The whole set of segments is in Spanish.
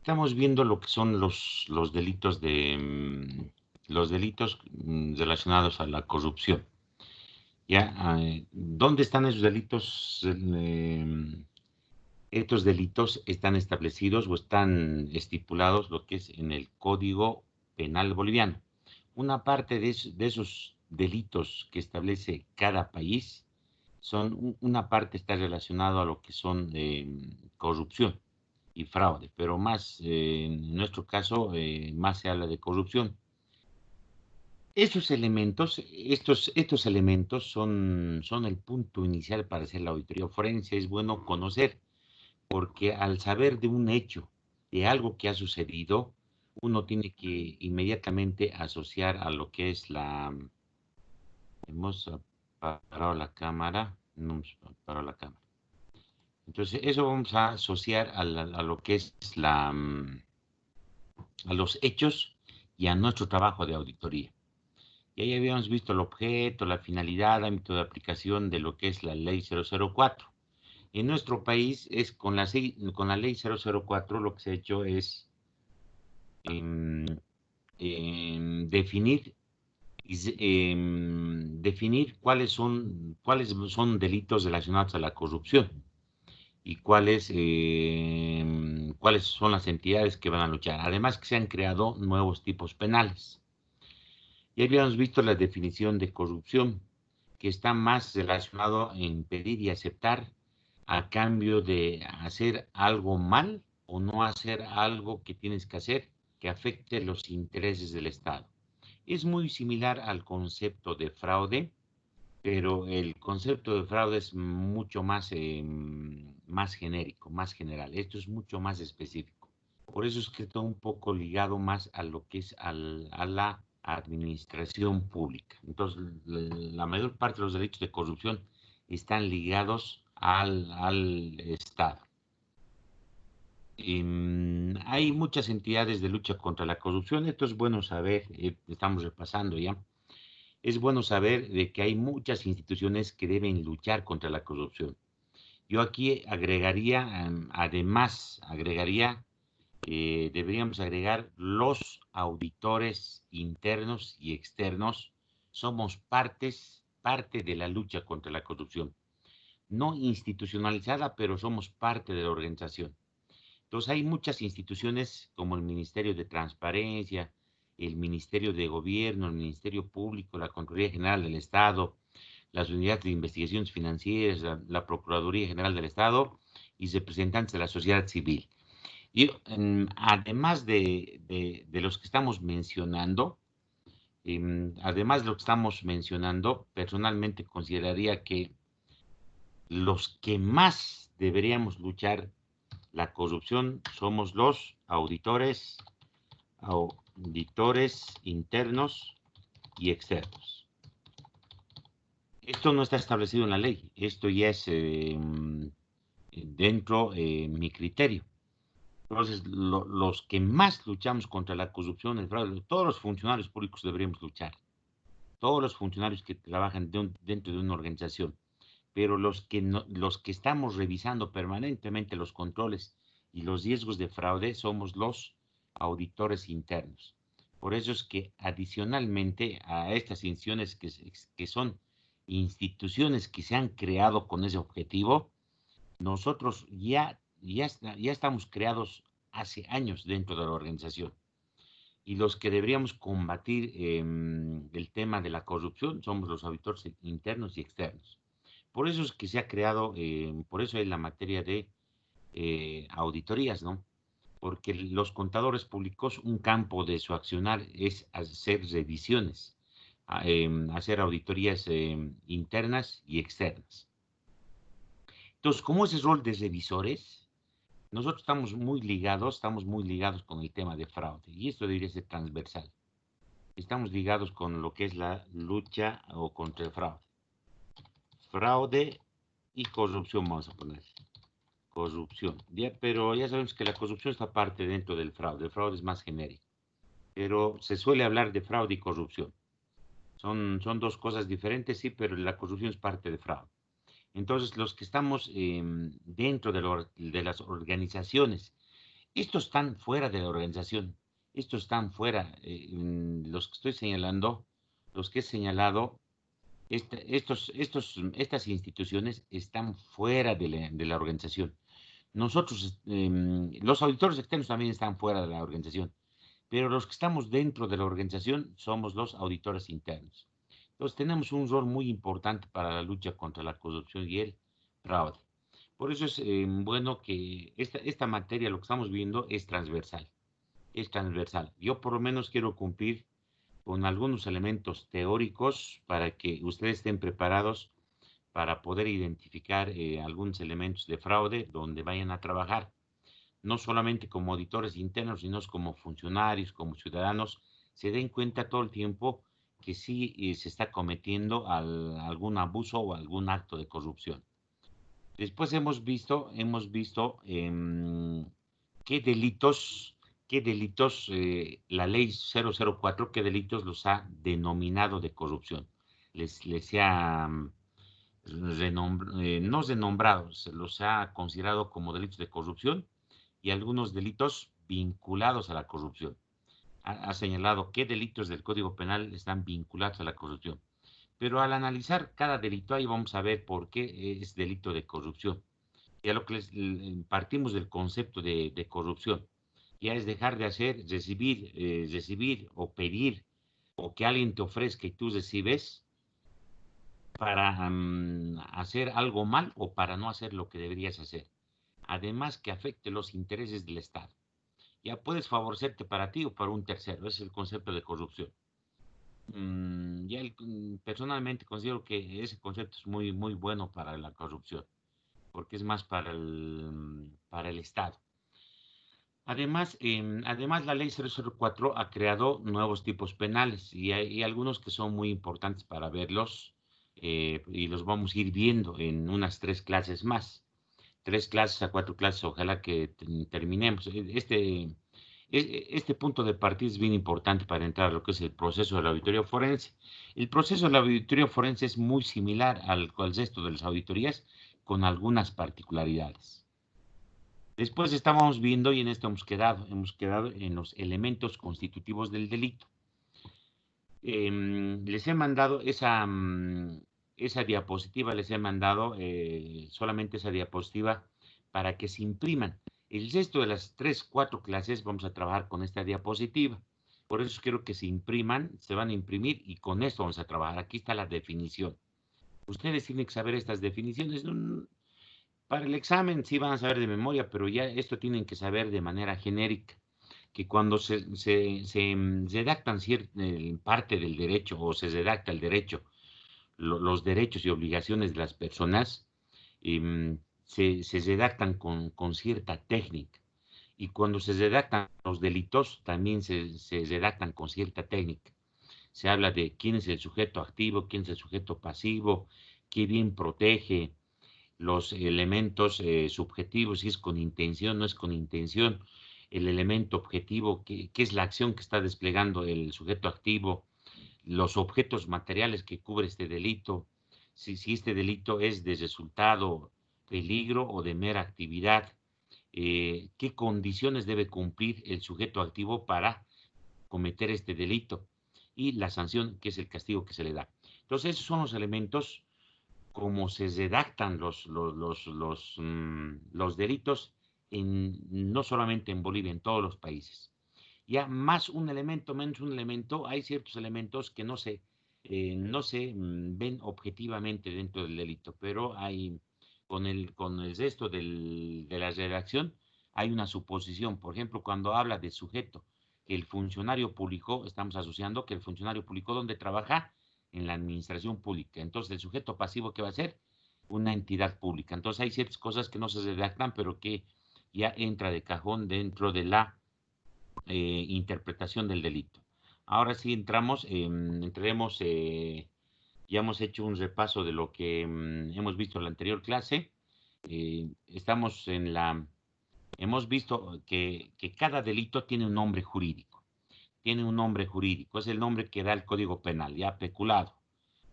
Estamos viendo lo que son los delitos los delitos relacionados a la corrupción. ¿Ya? ¿Dónde están esos delitos? Estos delitos están establecidos o están estipulados lo que es en el Código Penal boliviano. Una parte de esos delitos que establece cada país una parte está relacionado a lo que son corrupción y fraude, pero más, en nuestro caso, más se habla de corrupción. Estos elementos son el punto inicial para hacer la auditoría forense. Es bueno conocer, porque al saber de un hecho, de algo que ha sucedido, uno tiene que inmediatamente asociar a lo que es hemos parado la cámara, no hemos parado la cámara. Entonces, eso vamos a asociar a lo que es a los hechos y a nuestro trabajo de auditoría. Y ahí habíamos visto el objeto, la finalidad, ámbito de aplicación de lo que es la ley 004. En nuestro país es con la ley 004 lo que se ha hecho es em, definir, definir cuáles son delitos relacionados a la corrupción y cuáles son las entidades que van a luchar. Además que se han creado nuevos tipos penales. Ya habíamos visto la definición de corrupción, que está más relacionado en pedir y aceptar a cambio de hacer algo mal o no hacer algo que tienes que hacer que afecte los intereses del Estado. Es muy similar al concepto de fraude, pero el concepto de fraude es mucho más genérico, más general. Esto es mucho más específico. Por eso es que está un poco ligado más a lo que es a la administración pública. Entonces, la mayor parte de los delitos de corrupción están ligados al Estado. Hay muchas entidades de lucha contra la corrupción. Esto es bueno saber, estamos repasando ya. Es bueno saber de que hay muchas instituciones que deben luchar contra la corrupción. Yo aquí agregaría, además, deberíamos agregar los auditores internos y externos. Somos parte de la lucha contra la corrupción. No institucionalizada, pero somos parte de la organización. Entonces hay muchas instituciones como el Ministerio de Transparencia, el Ministerio de Gobierno, el Ministerio Público, la Contraloría General del Estado, las unidades de investigaciones financieras, la Procuraduría General del Estado y representantes de la sociedad civil. Y además de los que estamos mencionando, personalmente consideraría que los que más deberíamos luchar la corrupción somos los auditores internos y externos. Esto no está establecido en la ley, esto ya es dentro de mi criterio. Entonces, los que más luchamos contra la corrupción, el fraude, todos los funcionarios públicos deberíamos luchar, todos los funcionarios que trabajan dentro de una organización, pero los que estamos revisando permanentemente los controles y los riesgos de fraude somos los auditores internos. Por eso es que adicionalmente a estas instituciones que son instituciones que se han creado con ese objetivo, nosotros ya estamos creados hace años dentro de la organización. Y los que deberíamos combatir el tema de la corrupción somos los auditores internos y externos. Por eso es que se ha creado, por eso es la materia de auditorías, ¿no? Porque los contadores públicos, un campo de su accionar es hacer revisiones, hacer auditorías internas y externas. Entonces, como ese rol de revisores, nosotros estamos muy ligados con el tema de fraude, y esto debería ser transversal. Estamos ligados con lo que es la lucha o contra el fraude. Fraude y corrupción, vamos a poner. Corrupción. Ya, pero ya sabemos que la corrupción está parte dentro del fraude. El fraude es más genérico. Pero se suele hablar de fraude y corrupción. Son dos cosas diferentes, sí, pero la corrupción es parte del fraude. Entonces, los que estamos dentro de las organizaciones Estos están fuera de la organización. Estos están fuera. Los que estoy señalando, los que he señalado, estas instituciones están fuera de la organización. Nosotros, los auditores externos también están fuera de la organización, pero los que estamos dentro de la organización somos los auditores internos. Entonces tenemos un rol muy importante para la lucha contra la corrupción y el fraude. Por eso es bueno que esta materia, lo que estamos viendo, es transversal. Es transversal. Yo por lo menos quiero cumplir con algunos elementos teóricos para que ustedes estén preparados para poder identificar algunos elementos de fraude donde vayan a trabajar, no solamente como auditores internos, sino como funcionarios, como ciudadanos, se den cuenta todo el tiempo que sí se está cometiendo algún abuso o algún acto de corrupción. Después hemos visto qué delitos la ley 004, qué delitos los ha denominado de corrupción. Les ha no renombrados, se los ha considerado como delitos de corrupción y algunos delitos vinculados a la corrupción. Ha señalado qué delitos del Código Penal están vinculados a la corrupción. Pero al analizar cada delito ahí vamos a ver por qué es delito de corrupción. Ya lo que partimos del concepto de corrupción. Ya es dejar de hacer, recibir o pedir o que alguien te ofrezca y tú recibes para hacer algo mal o para no hacer lo que deberías hacer. Además que afecte los intereses del Estado. Ya puedes favorecerte para ti o para un tercero. Ese es el concepto de corrupción. Personalmente considero que ese concepto es muy, muy bueno para la corrupción, porque es más para el Estado. Además, la ley 004 ha creado nuevos tipos penales y hay algunos que son muy importantes para verlos y los vamos a ir viendo en unas 3 clases más. 3 clases a 4 clases, ojalá que terminemos. Este punto de partida es bien importante para entrar a lo que es el proceso de la auditoría forense. El proceso de la auditoría forense es muy similar al resto de las auditorías, con algunas particularidades. Después estábamos viendo y en esto hemos quedado en los elementos constitutivos del delito. Les he mandado esa diapositiva, solamente esa diapositiva para que se impriman. El resto de las 3, 4 clases vamos a trabajar con esta diapositiva. Por eso quiero que se impriman, se van a imprimir y con esto vamos a trabajar. Aquí está la definición. Ustedes tienen que saber estas definiciones. Para el examen sí van a saber de memoria, pero ya esto tienen que saber de manera genérica, que cuando se redactan parte del derecho o se redacta el derecho, los derechos y obligaciones de las personas, se redactan con cierta técnica. Y cuando se redactan los delitos, también se redactan con cierta técnica. Se habla de quién es el sujeto activo, quién es el sujeto pasivo, qué bien protege, los elementos subjetivos, si es con intención, no es con intención, el elemento objetivo, qué es la acción que está desplegando el sujeto activo, los objetos materiales que cubre este delito, si este delito es de resultado, peligro o de mera actividad, qué condiciones debe cumplir el sujeto activo para cometer este delito y la sanción, que es el castigo que se le da. Entonces, esos son los elementos como se redactan los delitos no solamente en Bolivia, en todos los países. Ya más un elemento, menos un elemento, hay ciertos elementos que no se ven objetivamente dentro del delito, pero con el resto de la redacción hay una suposición. Por ejemplo, cuando habla de sujeto, que el funcionario público, estamos asociando que el funcionario público donde trabaja en la administración pública. Entonces, el sujeto pasivo, ¿qué va a ser? Una entidad pública. Entonces, hay ciertas cosas que no se redactan, pero que ya entra de cajón dentro de la interpretación del delito. Ahora sí entraremos, ya hemos hecho un repaso de lo que hemos visto en la anterior clase. Hemos visto que cada delito tiene un nombre jurídico. Tiene un nombre jurídico, es el nombre que da el Código Penal, ya peculado,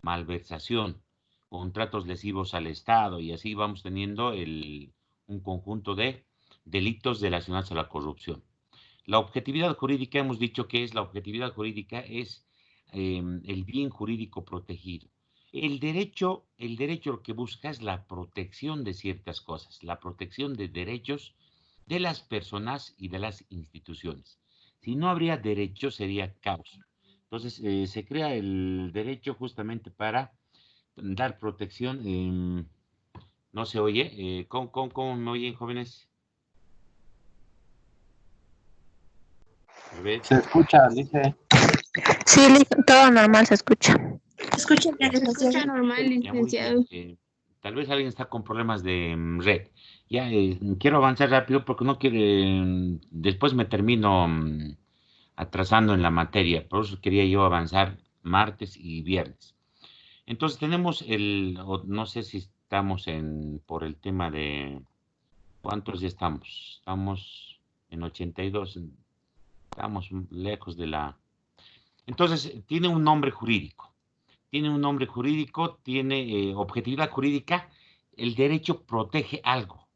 malversación, contratos lesivos al Estado, y así vamos teniendo un conjunto de delitos relacionados a la corrupción. La objetividad jurídica, hemos dicho que es la objetividad jurídica, es el bien jurídico protegido. El derecho lo que busca es la protección de ciertas cosas, la protección de derechos de las personas y de las instituciones. Si no habría derecho, sería caos. Entonces, se crea el derecho justamente para dar protección. No se oye. ¿Cómo me oyen, jóvenes? A ver. Se escucha, dice. Sí, todo normal se escucha. Escucha, Ya. se escucha normal, Ya, muy bien. licenciado. Tal vez alguien está con problemas de red. Ya, quiero avanzar rápido porque no quiero, después me termino atrasando en la materia. Por eso quería yo avanzar martes y viernes. Entonces tenemos no sé si estamos por el tema de, ¿cuántos ya estamos? Estamos en 82, estamos lejos de la... Entonces, tiene un nombre jurídico. Tiene un nombre jurídico, tiene objetividad jurídica. El derecho protege algo.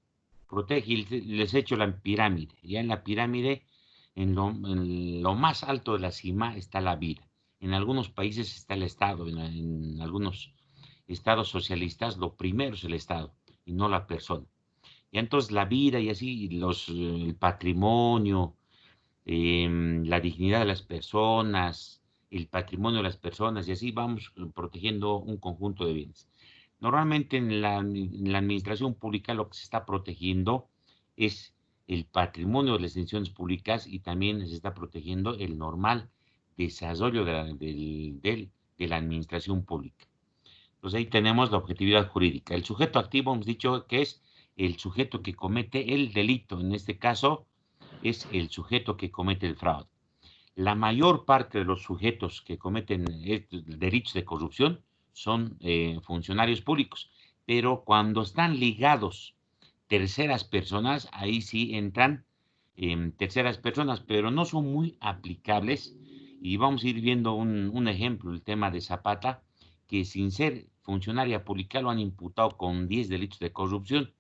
Protege, y les he hecho la pirámide. Ya en la pirámide, en lo más alto de la cima está la vida. En algunos países está el Estado. En algunos estados socialistas, lo primero es el Estado y no la persona. Y entonces la vida y así, el patrimonio, la dignidad de las personas, el patrimonio de las personas, y así vamos protegiendo un conjunto de bienes. Normalmente en la administración pública lo que se está protegiendo es el patrimonio de las instituciones públicas y también se está protegiendo el normal desarrollo de la administración pública. Entonces ahí tenemos la objetividad jurídica. El sujeto activo hemos dicho que es el sujeto que comete el delito. En este caso es el sujeto que comete el fraude. La mayor parte de los sujetos que cometen delitos de corrupción son funcionarios públicos, pero cuando están ligados terceras personas, ahí sí entran terceras personas, pero no son muy aplicables. Y vamos a ir viendo un ejemplo, el tema de Zapata, que sin ser funcionaria pública lo han imputado con 10 delitos de corrupción.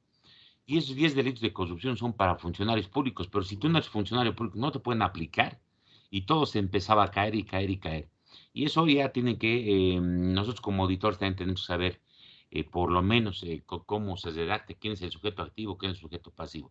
Y esos 10 delitos de corrupción son para funcionarios públicos, pero si tú no eres funcionario público, no te pueden aplicar. Y todo se empezaba a caer y caer y caer. Y eso ya tiene que, nosotros como auditores también tenemos que saber, por lo menos, cómo se redacte, quién es el sujeto activo, quién es el sujeto pasivo.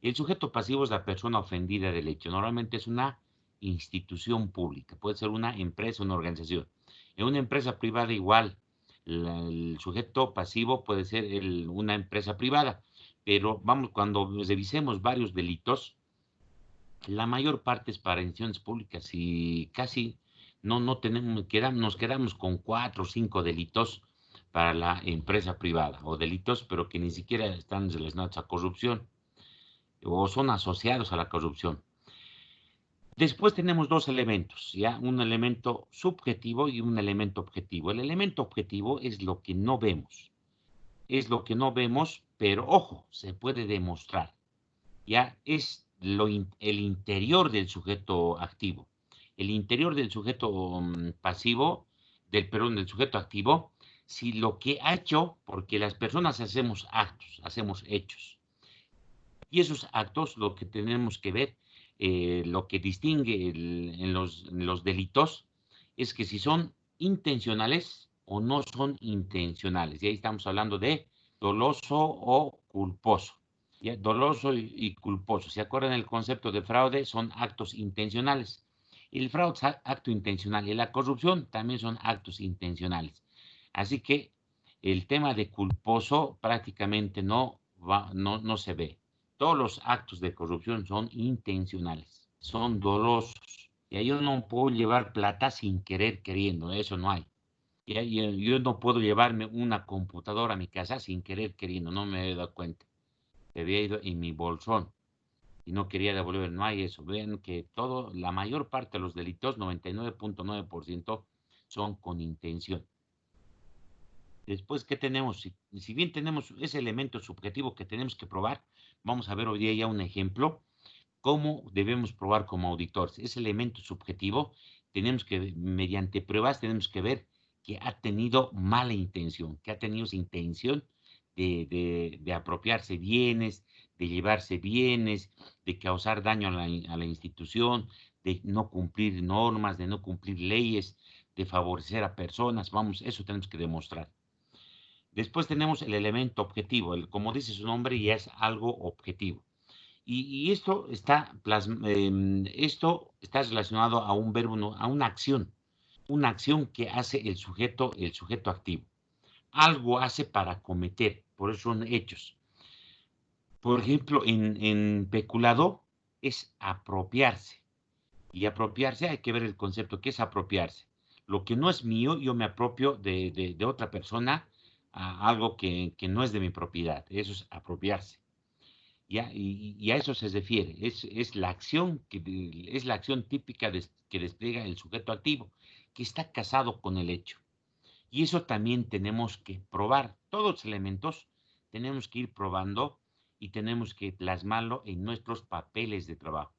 El sujeto pasivo es la persona ofendida del hecho. Normalmente es una institución pública, puede ser una empresa, una organización. En una empresa privada igual, el sujeto pasivo puede ser una empresa privada, pero vamos, cuando revisemos varios delitos, la mayor parte es para instituciones públicas y casi no tenemos, nos quedamos con 4 o 5 delitos para la empresa privada, o delitos pero que ni siquiera están relacionados a corrupción o son asociados a la corrupción. Después tenemos dos elementos, ¿ya? Un elemento subjetivo y un elemento objetivo. El elemento objetivo es lo que no vemos. Es lo que no vemos, pero ojo, se puede demostrar. Ya es el interior del sujeto activo. El interior del sujeto pasivo, del sujeto activo, si lo que ha hecho, porque las personas hacemos actos, hacemos hechos. Y esos actos, lo que tenemos que ver, lo que distingue en los delitos, es que si son intencionales o no son intencionales. Y ahí estamos hablando de doloso o culposo. ¿Ya? Doloso y culposo. ¿Se acuerdan el concepto de fraude? Son actos intencionales. El fraude es acto intencional y la corrupción también son actos intencionales. Así que el tema de culposo prácticamente no se ve. Todos los actos de corrupción son intencionales, son dolosos. Y yo no puedo llevar plata sin querer queriendo, eso no hay. Yo no puedo llevarme una computadora a mi casa sin querer queriendo, no me he dado cuenta. Había ido en mi bolsón y no quería devolver, no hay eso. Vean que la mayor parte de los delitos, 99.9%, son con intención. Después, ¿qué tenemos? Si bien tenemos ese elemento subjetivo que tenemos que probar, vamos a ver hoy día ya un ejemplo, cómo debemos probar como auditores. Ese elemento subjetivo, mediante pruebas, tenemos que ver que ha tenido mala intención, que ha tenido esa intención de apropiarse bienes, de llevarse bienes, de causar daño a la institución, de no cumplir normas, de no cumplir leyes, de favorecer a personas. Vamos, eso tenemos que demostrar. Después tenemos el elemento objetivo. Como dice su nombre, ya es algo objetivo. Y esto está relacionado a un verbo, a una acción que hace el sujeto activo. Algo hace para cometer, por eso son hechos. Por ejemplo, en peculado es apropiarse. Y apropiarse, hay que ver el concepto, ¿qué es apropiarse? Lo que no es mío, yo me apropio de otra persona a algo que no es de mi propiedad. Eso es apropiarse. ¿Ya? Y a eso se refiere. Es la acción típica que despliega el sujeto activo, que está casado con el hecho. Y eso también tenemos que probar. Todos los elementos tenemos que ir probando y tenemos que plasmarlo en nuestros papeles de trabajo.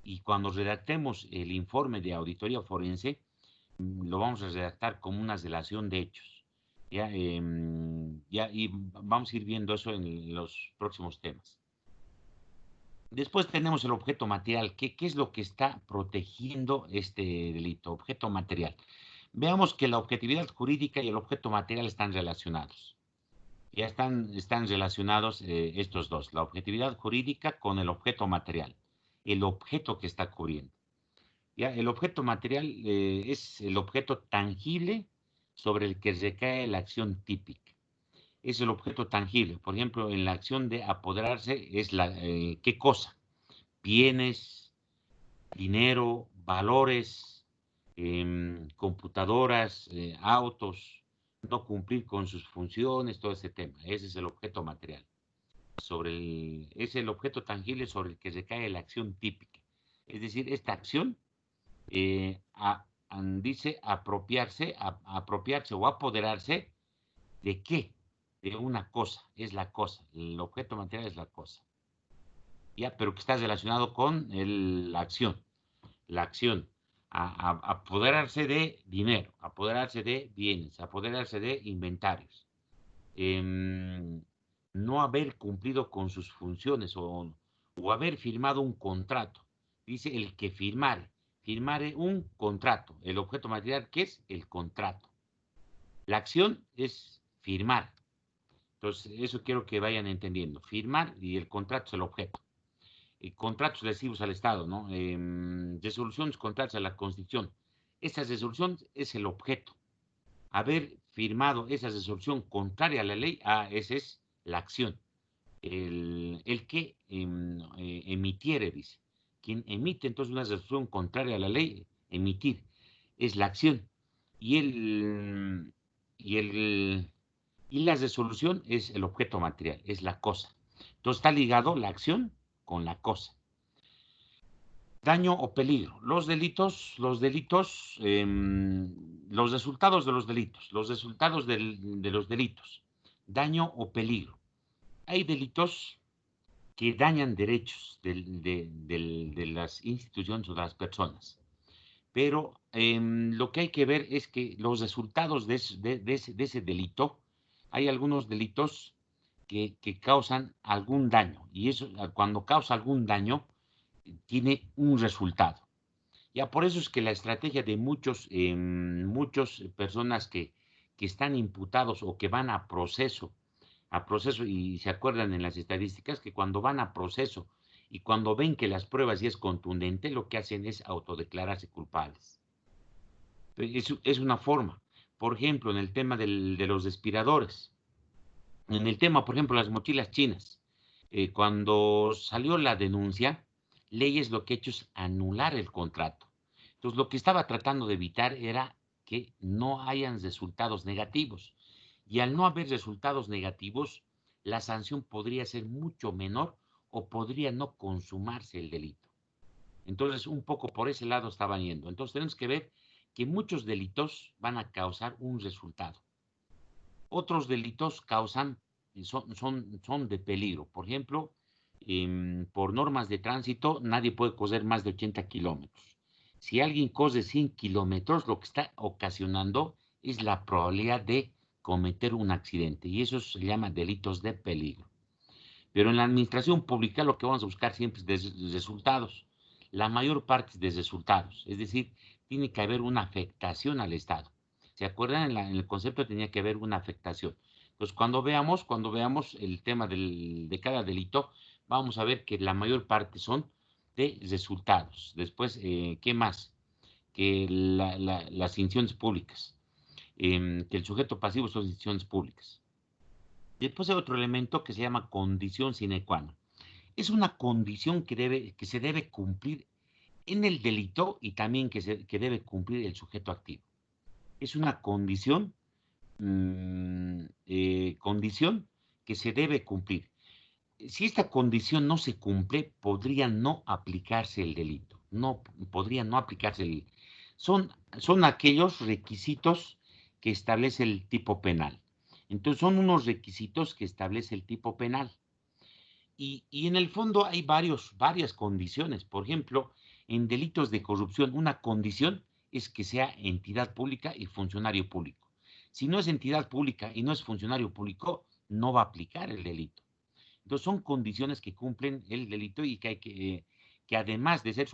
Y cuando redactemos el informe de auditoría forense, lo vamos a redactar como una relación de hechos. ¿Ya? Y vamos a ir viendo eso en los próximos temas. Después tenemos el objeto material. ¿Qué es lo que está protegiendo este delito? Objeto material. Veamos que la objetividad jurídica y el objeto material están relacionados. Ya están relacionados estos dos, la objetividad jurídica con el objeto material, el objeto que está cubriendo. Ya, el objeto material es el objeto tangible sobre el que recae la acción típica. Es el objeto tangible. Por ejemplo, en la acción de apoderarse es ¿qué cosa? Bienes, dinero, valores, computadoras, autos, no cumplir con sus funciones, todo ese tema. Ese es el objeto material. Es el objeto tangible sobre el que recae la acción típica. Es decir, esta acción dice apropiarse o apoderarse ¿de qué? De una cosa, es la cosa. El objeto material es la cosa. Ya, pero que está relacionado con la acción. La acción. Apoderarse de dinero, apoderarse de bienes, apoderarse de inventarios. No haber cumplido con sus funciones o haber firmado un contrato. Dice el que firmare un contrato. El objeto material, ¿qué es? El contrato. La acción es firmar. Entonces, eso quiero que vayan entendiendo. Firmar y el contrato es el objeto. Contratos lesivos al Estado, ¿no? Resoluciones contrarias a la Constitución. Esa resolución es el objeto. Haber firmado esa resolución contraria a la ley, esa es la acción. El que emitiere, dice. Quien emite entonces una resolución contraria a la ley, emitir, es la acción. Y la resolución es el objeto material, es la cosa. Entonces está ligado la acción con la cosa. Daño o peligro. Los resultados de los delitos. Daño o peligro. Hay delitos que dañan derechos de las instituciones o de las personas. Pero lo que hay que ver es que los resultados de ese delito, hay algunos delitos que causan algún daño. Y eso, cuando causa algún daño, tiene un resultado. Ya por eso es que la estrategia de muchas personas que están imputados o que van a proceso, y se acuerdan en las estadísticas que cuando van a proceso y cuando ven que las pruebas ya es contundente, lo que hacen es autodeclararse culpables. Es una forma. Por ejemplo, en el tema de los respiradores. En el tema, por ejemplo, las mochilas chinas. Cuando salió la denuncia, Leyes lo que ha hecho es anular el contrato. Entonces, lo que estaba tratando de evitar era que no hayan resultados negativos. Y al no haber resultados negativos, la sanción podría ser mucho menor o podría no consumarse el delito. Entonces, un poco por ese lado estaban yendo. Entonces, tenemos que ver que muchos delitos van a causar un resultado. Otros delitos son de peligro. Por ejemplo, por normas de tránsito, nadie puede correr más de 80 kilómetros. Si alguien corre 100 kilómetros, lo que está ocasionando es la probabilidad de cometer un accidente. Y eso se llama delitos de peligro. Pero en la administración pública lo que vamos a buscar siempre es resultados. La mayor parte es de resultados. Es decir, tiene que haber una afectación al Estado. ¿Se acuerdan? En el concepto tenía que haber una afectación. Entonces, cuando veamos el tema de cada delito, vamos a ver que la mayor parte son de resultados. Después, ¿qué más? Que las instituciones públicas, que el sujeto pasivo son instituciones públicas. Después hay otro elemento que se llama condición sine qua non. Es una condición que se debe cumplir en el delito y también que debe cumplir el sujeto activo. Es una condición que se debe cumplir. Si esta condición no se cumple, podría no aplicarse el delito. No, podría no aplicarse el delito. Son aquellos requisitos que establece el tipo penal. Entonces, son unos requisitos que establece el tipo penal. Y en el fondo hay varias condiciones. Por ejemplo, en delitos de corrupción, una condición es que sea entidad pública y funcionario público. Si no es entidad pública y no es funcionario público, no va a aplicar el delito. Entonces, son condiciones que cumplen el delito y que hay que además de ser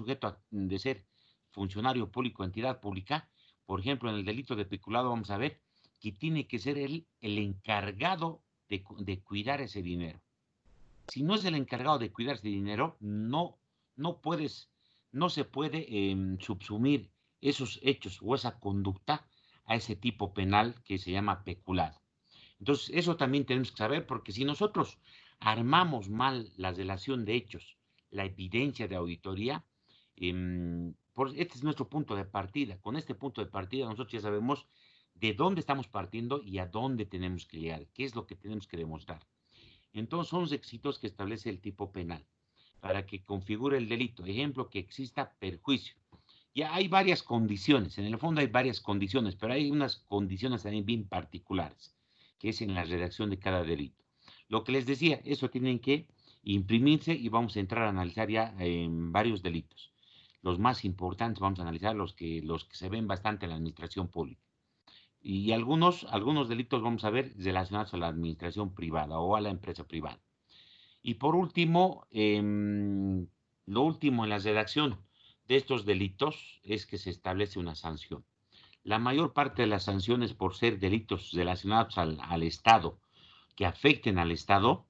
de ser funcionario público, entidad pública, por ejemplo, en el delito de peculado vamos a ver que tiene que ser el encargado de cuidar ese dinero. Si no es el encargado de cuidar ese dinero, no puedes, no se puede subsumir esos hechos o esa conducta a ese tipo penal que se llama peculado. Entonces, eso también tenemos que saber, porque si nosotros armamos mal la relación de hechos, la evidencia de auditoría, este es nuestro punto de partida. Con este punto de partida nosotros ya sabemos de dónde estamos partiendo y a dónde tenemos que llegar, qué es lo que tenemos que demostrar. Entonces, son requisitos que establece el tipo penal para que configure el delito. Ejemplo, que exista perjuicio. Ya hay varias condiciones, en el fondo hay varias condiciones, pero hay unas condiciones también bien particulares, que es en la redacción de cada delito. Lo que les decía, eso tienen que imprimirse y vamos a entrar a analizar ya varios delitos. Los más importantes vamos a analizar los que se ven bastante en la administración pública. Y algunos delitos vamos a ver relacionados a la administración privada o a la empresa privada. Y por último, lo último en la redacción de estos delitos es que se establece una sanción. La mayor parte de las sanciones por ser delitos relacionados al Estado, que afecten al Estado,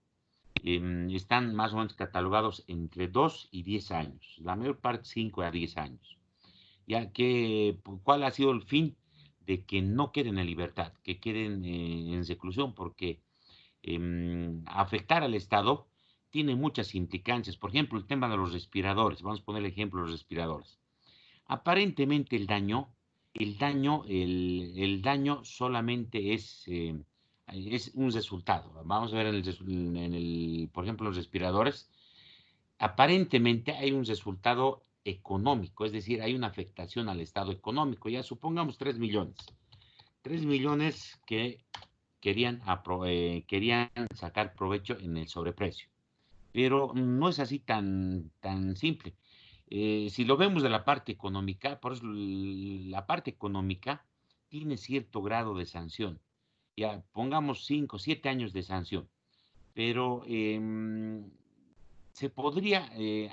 están más o menos catalogados entre 2 y 10 años. La mayor parte 5 a 10 años. Ya que, ¿cuál ha sido el fin? De que no queden en libertad, que queden en reclusión, porque afectar al Estado tiene muchas implicancias. Por ejemplo, el tema de los respiradores. Vamos a poner el ejemplo de los respiradores. Aparentemente el daño solamente es un resultado. Vamos a ver por ejemplo, los respiradores. Aparentemente hay un resultado económico, es decir, hay una afectación al estado económico. Ya supongamos 3 millones. 3 millones que querían sacar provecho en el sobreprecio. Pero no es así tan simple. Si lo vemos de la parte económica, por eso la parte económica tiene cierto grado de sanción. Ya pongamos 5, 7 años de sanción. Pero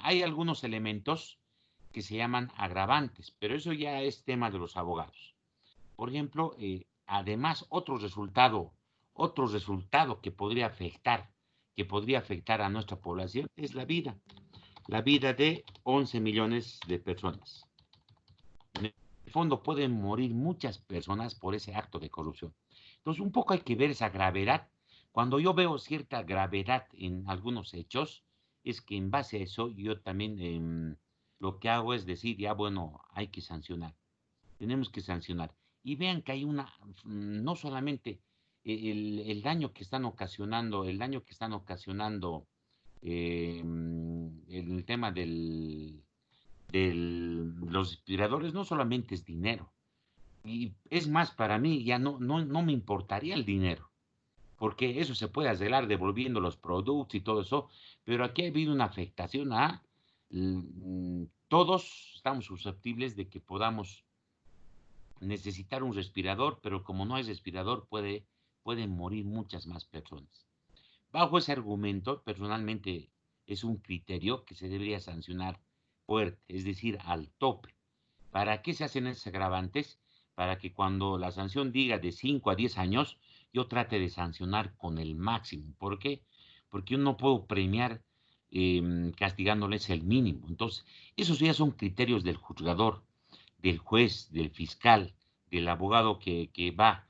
hay algunos elementos que se llaman agravantes, pero eso ya es tema de los abogados. Por ejemplo, además, otro resultado que podría afectar a nuestra población es la vida de 11 millones de personas. En el fondo pueden morir muchas personas por ese acto de corrupción. Entonces, un poco hay que ver esa gravedad. Cuando yo veo cierta gravedad en algunos hechos, es que en base a eso yo también lo que hago es decir, ya bueno, hay que sancionar. Tenemos que sancionar. Y vean que hay no solamente el daño que están ocasionando, el tema los respiradores, no solamente es dinero. Y es más, para mí ya no me importaría el dinero, porque eso se puede arreglar devolviendo los productos y todo eso, pero aquí ha habido una afectación todos estamos susceptibles de que podamos necesitar un respirador, pero como no hay respirador pueden morir muchas más personas. bajo ese argumento, personalmente es un criterio que se debería sancionar fuerte, es decir, al tope. ¿Para qué se hacen esos agravantes? Para que cuando la sanción diga de 5 a 10 años, yo trate de sancionar con el máximo. ¿Por qué? Porque yo no puedo premiar castigándoles el mínimo. Entonces, esos ya son criterios del juzgador, del juez, del fiscal, del abogado que va,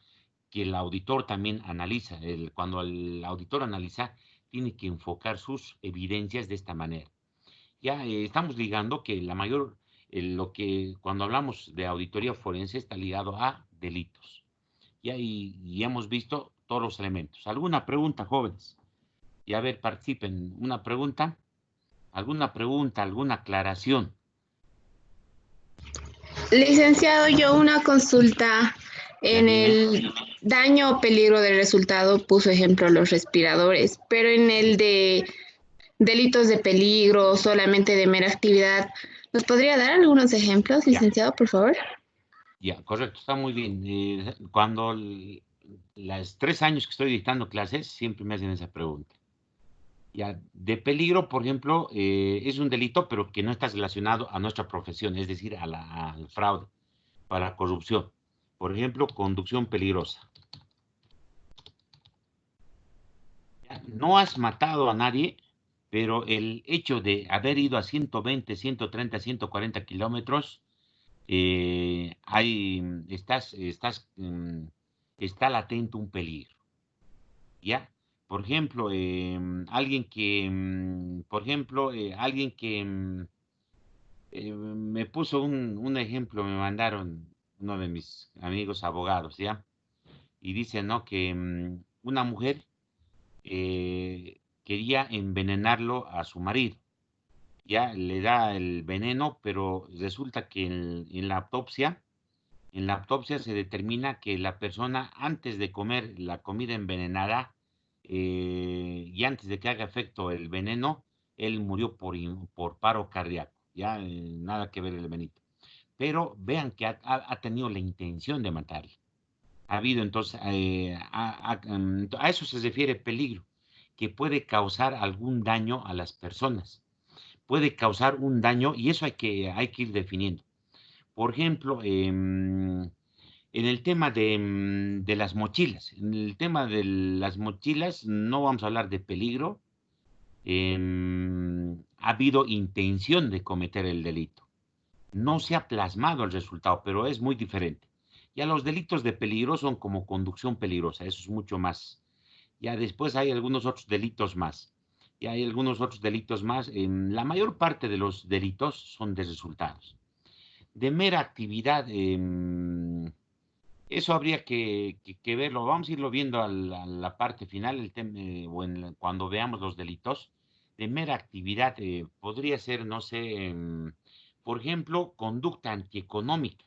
que el auditor también analiza. Cuando el auditor analiza, tiene que enfocar sus evidencias de esta manera. Ya estamos ligando que la mayor, lo que cuando hablamos de auditoría forense está ligado a delitos. Ya y hemos visto todos los elementos. ¿Alguna pregunta, jóvenes? Y a ver, participen. ¿Una pregunta? ¿Alguna pregunta? ¿Alguna aclaración? Licenciado, yo una consulta. Ya En dime. el daño o peligro del resultado puso ejemplo los respiradores, pero en el de delitos de peligro, solamente de mera actividad, ¿nos podría dar algunos ejemplos, Ya, licenciado, por favor? ya, correcto, está muy bien. Cuando las 3 años que estoy dictando clases, siempre me hacen esa pregunta. Ya, de peligro, por ejemplo, es un delito, pero que no está relacionado a nuestra profesión, es decir, al fraude, a la corrupción. Por ejemplo, conducción peligrosa. Ya, no has matado a nadie, pero el hecho de haber ido a 120, 130, 140 kilómetros, está latente un peligro. ¿Ya? Por ejemplo, alguien que me puso un ejemplo, me mandaron uno de mis amigos abogados, ¿ya? Y dice, ¿no? Que una mujer quería envenenarlo a su marido. Ya le da el veneno, pero resulta que en la autopsia se determina que la persona antes de comer la comida envenenada y antes de que haga efecto el veneno, él murió por paro cardíaco. Ya nada que ver el veneno. Pero vean que ha tenido la intención de matarle. Ha habido entonces, a eso se refiere peligro, que puede causar algún daño a las personas. Puede causar un daño y eso hay que ir definiendo. Por ejemplo, en el tema de las mochilas. En el tema de las mochilas no vamos a hablar de peligro. Ha habido intención de cometer el delito. No se ha plasmado el resultado, pero es muy diferente. Ya los delitos de peligro son como conducción peligrosa, eso es mucho más. Ya después hay algunos otros delitos más. Y hay algunos otros delitos más. La mayor parte de los delitos son de resultados. De mera actividad, eso habría que verlo. Vamos a irlo viendo a la parte final, cuando veamos los delitos. De mera actividad podría ser, no sé, por ejemplo, conducta antieconómica.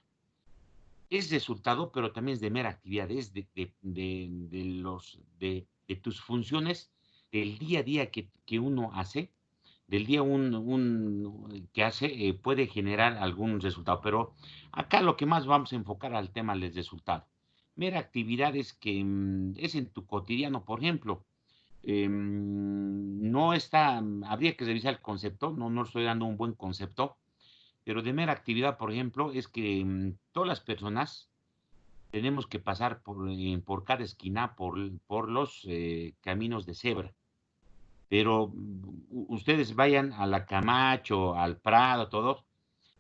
Es resultado, pero también es de mera actividad, es de tus funciones del día a día que uno hace, del día que hace, puede generar algún resultado. Pero acá lo que más vamos a enfocar al tema del resultado. Mera actividad es que es en tu cotidiano, por ejemplo. No está, habría que revisar el concepto, no estoy dando un buen concepto, pero de mera actividad, por ejemplo, es que todas las personas tenemos que pasar por cada esquina por los caminos de cebra. Pero ustedes vayan a la Camacho, al Prado, todos,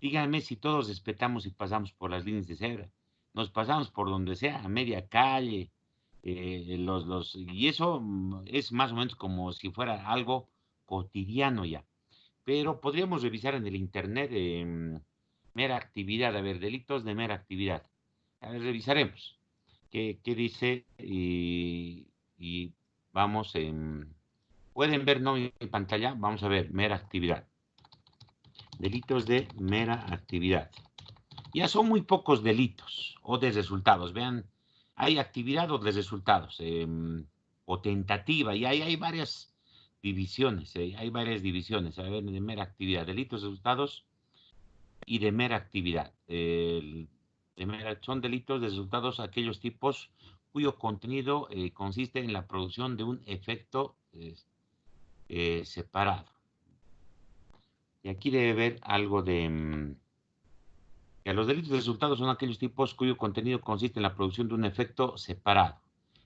díganme si todos respetamos y pasamos por las líneas de cebra. Nos pasamos por donde sea, a media calle, y eso es más o menos como si fuera algo cotidiano ya. Pero podríamos revisar en el internet mera actividad, a ver, delitos de mera actividad. A ver, revisaremos qué dice y vamos, pueden ver no en pantalla, vamos a ver, mera actividad. Delitos de mera actividad. Ya son muy pocos delitos o de resultados. Vean, hay actividad o de resultados, o tentativa, y hay varias divisiones, hay varias divisiones, a ver, de mera actividad, delitos, resultados y de mera actividad. Son delitos de resultados aquellos tipos cuyo contenido consiste en la producción de un efecto separado. Y aquí debe haber algo de... que los delitos de resultado son aquellos tipos cuyo contenido consiste en la producción de un efecto separado,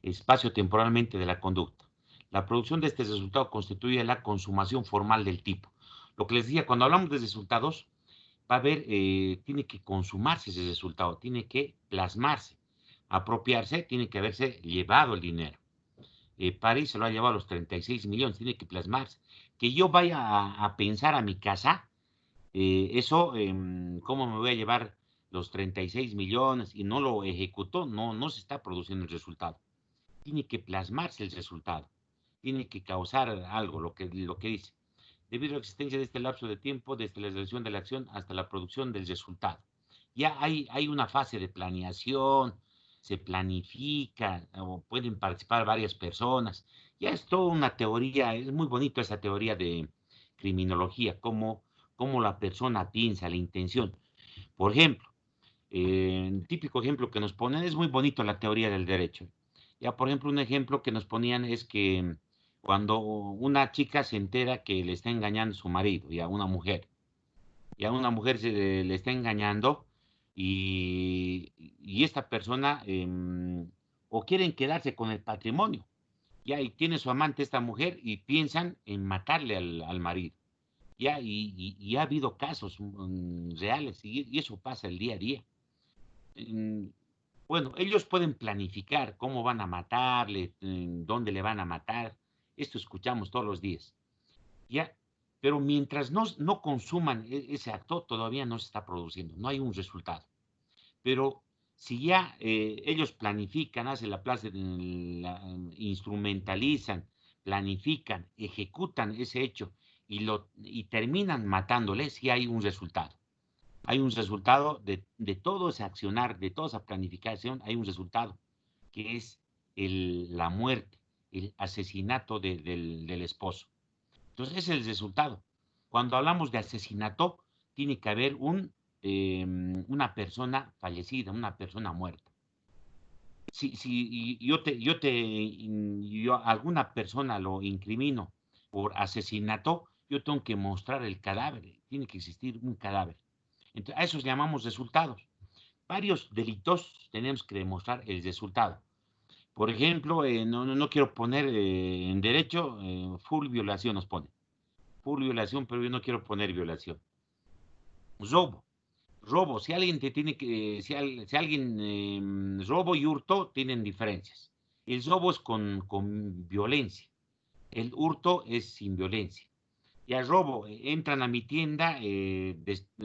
espacio-temporalmente de la conducta. La producción de este resultado constituye la consumación formal del tipo. Lo que les decía, cuando hablamos de resultados, va a haber, tiene que consumarse ese resultado, tiene que plasmarse, apropiarse, tiene que haberse llevado el dinero. París se lo ha llevado a los 36 millones, tiene que plasmarse. Que yo vaya a pensar a mi casa, eso, ¿cómo me voy a llevar los 36 millones y no lo ejecutó? No, no se está produciendo el resultado. Tiene que plasmarse el resultado, tiene que causar algo, lo que dice. Debido a la existencia de este lapso de tiempo, desde la realización de la acción hasta la producción del resultado. Ya hay una fase de planeación, se planifica, o pueden participar varias personas. Ya es toda una teoría, es muy bonito esa teoría de criminología, cómo la persona piensa, la intención. Por ejemplo, el típico ejemplo que nos ponen es muy bonito la teoría del derecho. Ya, por ejemplo, un ejemplo que nos ponían es que cuando una chica se entera que le está engañando a su marido, y a una mujer le está engañando y esta persona o quieren quedarse con el patrimonio, ya, y tiene su amante esta mujer y piensan en matarle al marido. Ya, y ha habido casos reales y eso pasa el día a día. Mm, Bueno, ellos pueden planificar cómo van a matarle, dónde le van a matar. Esto escuchamos todos los días. Ya, pero mientras no consuman ese acto, todavía no se está produciendo, no hay un resultado. Pero si ya ellos planifican, hacen la plaza, instrumentalizan, planifican, ejecutan ese hecho y terminan matándoles, si hay un resultado. Hay un resultado de todo ese accionar, de toda esa planificación, hay un resultado, que es la muerte, el asesinato del esposo. Entonces, ese es el resultado. Cuando hablamos de asesinato, tiene que haber una persona fallecida, una persona muerta. Si yo a alguna persona lo incrimino por asesinato, yo tengo que mostrar el cadáver, tiene que existir un cadáver. Entonces, a esos llamamos resultados. Varios delitos tenemos que demostrar el resultado. Por ejemplo, no quiero poner en derecho, full violación nos pone. Full violación, pero yo no quiero poner violación. Robo. Robo, si alguien te tiene que, si alguien, robo y hurto tienen diferencias. El robo es con violencia. El hurto es sin violencia. Y al robo, entran a mi tienda,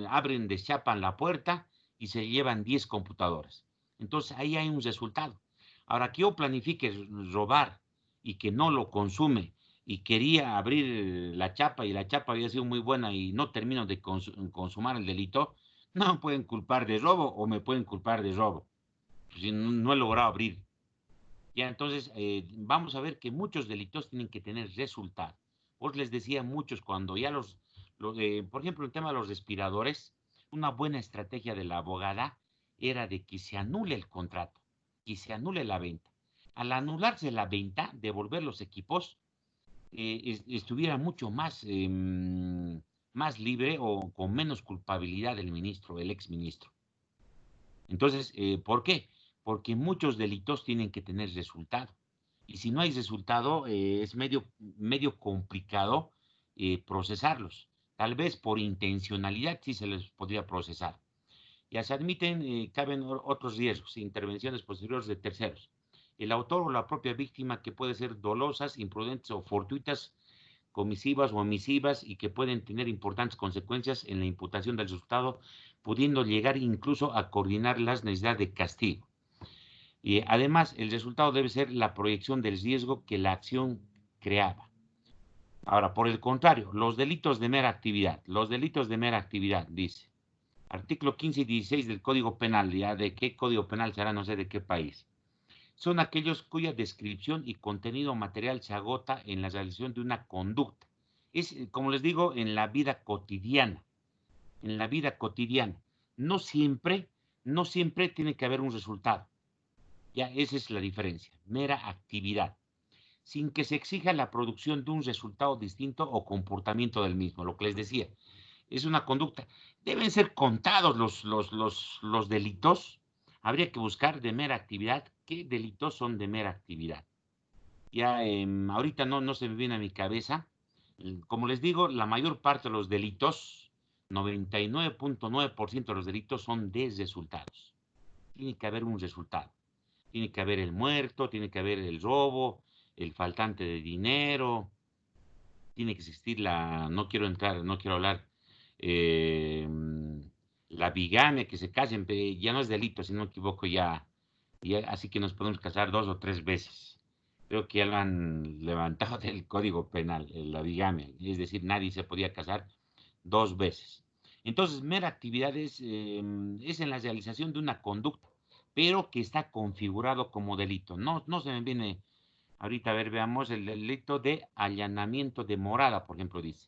abren, deschapan la puerta y se llevan 10 computadoras. Entonces ahí hay un resultado. Ahora que yo planifique robar y que no lo consume y quería abrir la chapa y la chapa había sido muy buena y no termino de consumar el delito, no me pueden culpar de robo o me pueden culpar de robo. Si no he logrado abrir. Ya, entonces, vamos a ver que muchos delitos tienen que tener resultado. Os les decía muchos cuando ya por ejemplo, el tema de los respiradores, una buena estrategia de la abogada era de que se anule el contrato, que se anule la venta. Al anularse la venta, devolver los equipos, estuviera mucho más libre o con menos culpabilidad el ministro, el exministro. Entonces, ¿por qué? Porque muchos delitos tienen que tener resultado. Y si no hay resultado, es medio complicado procesarlos. Tal vez por intencionalidad sí se les podría procesar. Ya se admiten, caben otros riesgos, intervenciones posteriores de terceros. El autor o la propia víctima, que puede ser dolosas, imprudentes o fortuitas, comisivas o omisivas y que pueden tener importantes consecuencias en la imputación del resultado, pudiendo llegar incluso a coordinar las necesidades de castigo. Y además, el resultado debe ser la proyección del riesgo que la acción creaba. Ahora, por el contrario, los delitos de mera actividad, dice, artículo 15 y 16 del Código Penal, ya de qué Código Penal será, no sé de qué país, son aquellos cuya descripción y contenido material se agota en la realización de una conducta. Es, como les digo, en la vida cotidiana. En la vida cotidiana. No siempre tiene que haber un resultado. Ya, esa es la diferencia. Mera actividad. sin que se exija la producción de un resultado distinto o comportamiento del mismo, lo que les decía. Es una conducta. Deben ser contados los delitos. Habría que buscar de mera actividad qué delitos son de mera actividad. Ya ahorita no se me viene a mi cabeza. Como les digo, la mayor parte de los delitos, 99.9% de los delitos son de resultados. Tiene que haber un resultado. Tiene que haber el muerto, tiene que haber el robo, el faltante de dinero, tiene que existir no quiero hablar, eh, la bigamia, que se casen, ya no es delito, si no me equivoco, así que nos podemos casar 2 o 3 veces. Creo que ya lo han levantado del Código Penal, la bigamia, es decir, nadie se podía casar 2 veces. Entonces, mera actividad es en la realización de una conducta, pero que está configurado como delito. No se me viene ahorita, a ver, veamos el delito de allanamiento de morada, por ejemplo, dice.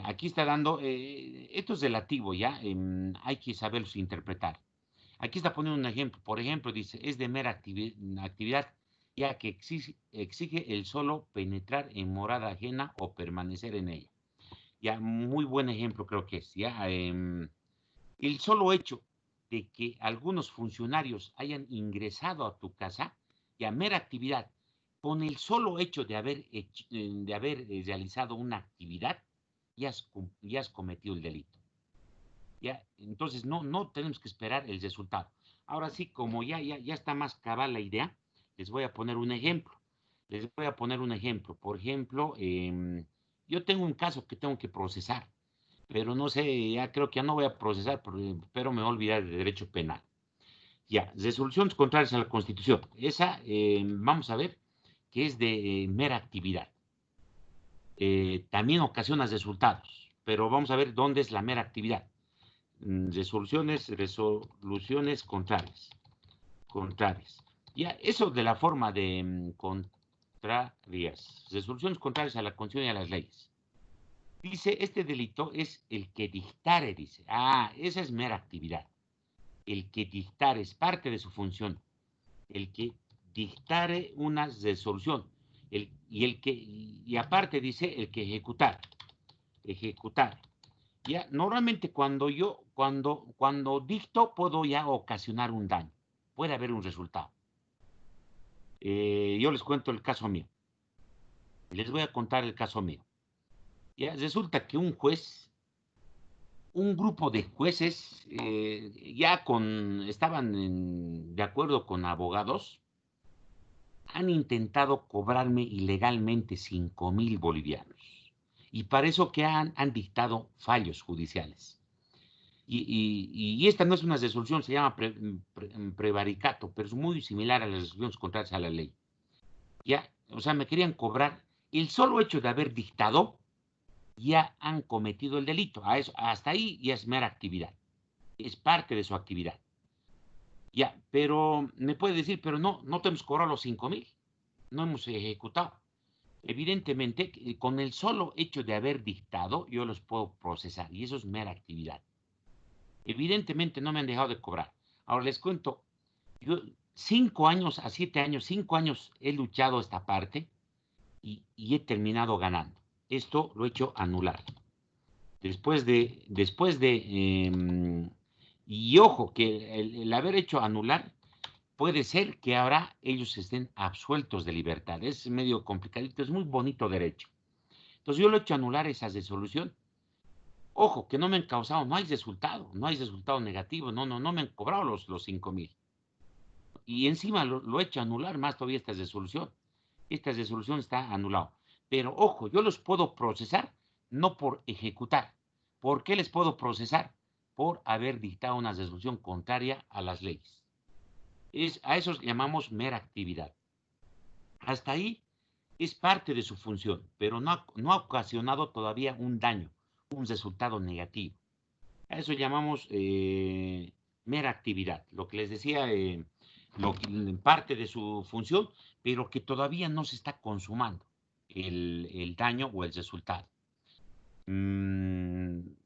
Aquí está dando, esto es relativo, ¿ya? Hay que saberlos interpretar. Aquí está poniendo un ejemplo. Por ejemplo, dice, es de mera actividad, ya que exige el solo penetrar en morada ajena o permanecer en ella. Ya, muy buen ejemplo creo que es, ¿ya? El solo hecho de que algunos funcionarios hayan ingresado a tu casa, ya mera actividad, con el solo hecho de haber realizado una actividad, ya has cometido el delito. ¿Ya? Entonces no tenemos que esperar el resultado. Ahora sí, como ya está más cabal la idea, les voy a poner un ejemplo. Por ejemplo, yo tengo un caso que tengo que procesar, pero no sé, ya creo que ya no voy a procesar, pero me voy a olvidar de derecho penal. Ya, resoluciones contrarias a la Constitución. Esa, vamos a ver, que es de mera actividad. También ocasiona resultados, pero vamos a ver dónde es la mera actividad. Resoluciones contrarias. Ya, eso de la forma de contrarias. Resoluciones contrarias a la Constitución y a las leyes. Dice, este delito es el que dictare, dice. Esa es mera actividad. El que dictare es parte de su función. El que dictare una resolución. Y aparte dice, el que ejecutar. Ya, normalmente cuando dicto, puedo ya ocasionar un daño. Puede haber un resultado. Yo les cuento el caso mío. Les voy a contar el caso mío. Ya, resulta que un grupo de jueces estaban de acuerdo con abogados, han intentado cobrarme ilegalmente 5,000 bolivianos. Y para eso que han dictado fallos judiciales. Y esta no es una resolución, se llama prevaricato, pero es muy similar a las resoluciones contrarias a la ley. Ya, o sea, me querían cobrar el solo hecho de haber dictado, ya han cometido el delito. Hasta ahí ya es mera actividad. Es parte de su actividad. Ya, pero me puede decir, pero no te hemos cobrado los 5,000. No hemos ejecutado. Evidentemente, con el solo hecho de haber dictado, yo los puedo procesar. Y eso es mera actividad. Evidentemente no me han dejado de cobrar. Ahora les cuento, yo 5 años a 7 años, 5 años he luchado esta parte y he terminado ganando. Esto lo he hecho anular. Y ojo, que el haber hecho anular, puede ser que ahora ellos estén absueltos de libertad. Es medio complicadito, es muy bonito derecho. Entonces yo lo he hecho anular esa resolución. Ojo, que no me han causado, no hay resultado negativo, no me han cobrado los 5,000. Y encima lo he hecho anular más todavía esta resolución. Esta resolución está anulada. Pero ojo, yo los puedo procesar, no por ejecutar. ¿Por qué les puedo procesar? Por haber dictado una resolución contraria a las leyes. A eso llamamos mera actividad. Hasta ahí es parte de su función, pero no ha ocasionado todavía un daño, un resultado negativo. A eso llamamos mera actividad. Lo que les decía, parte de su función, pero que todavía no se está consumando el daño o el resultado.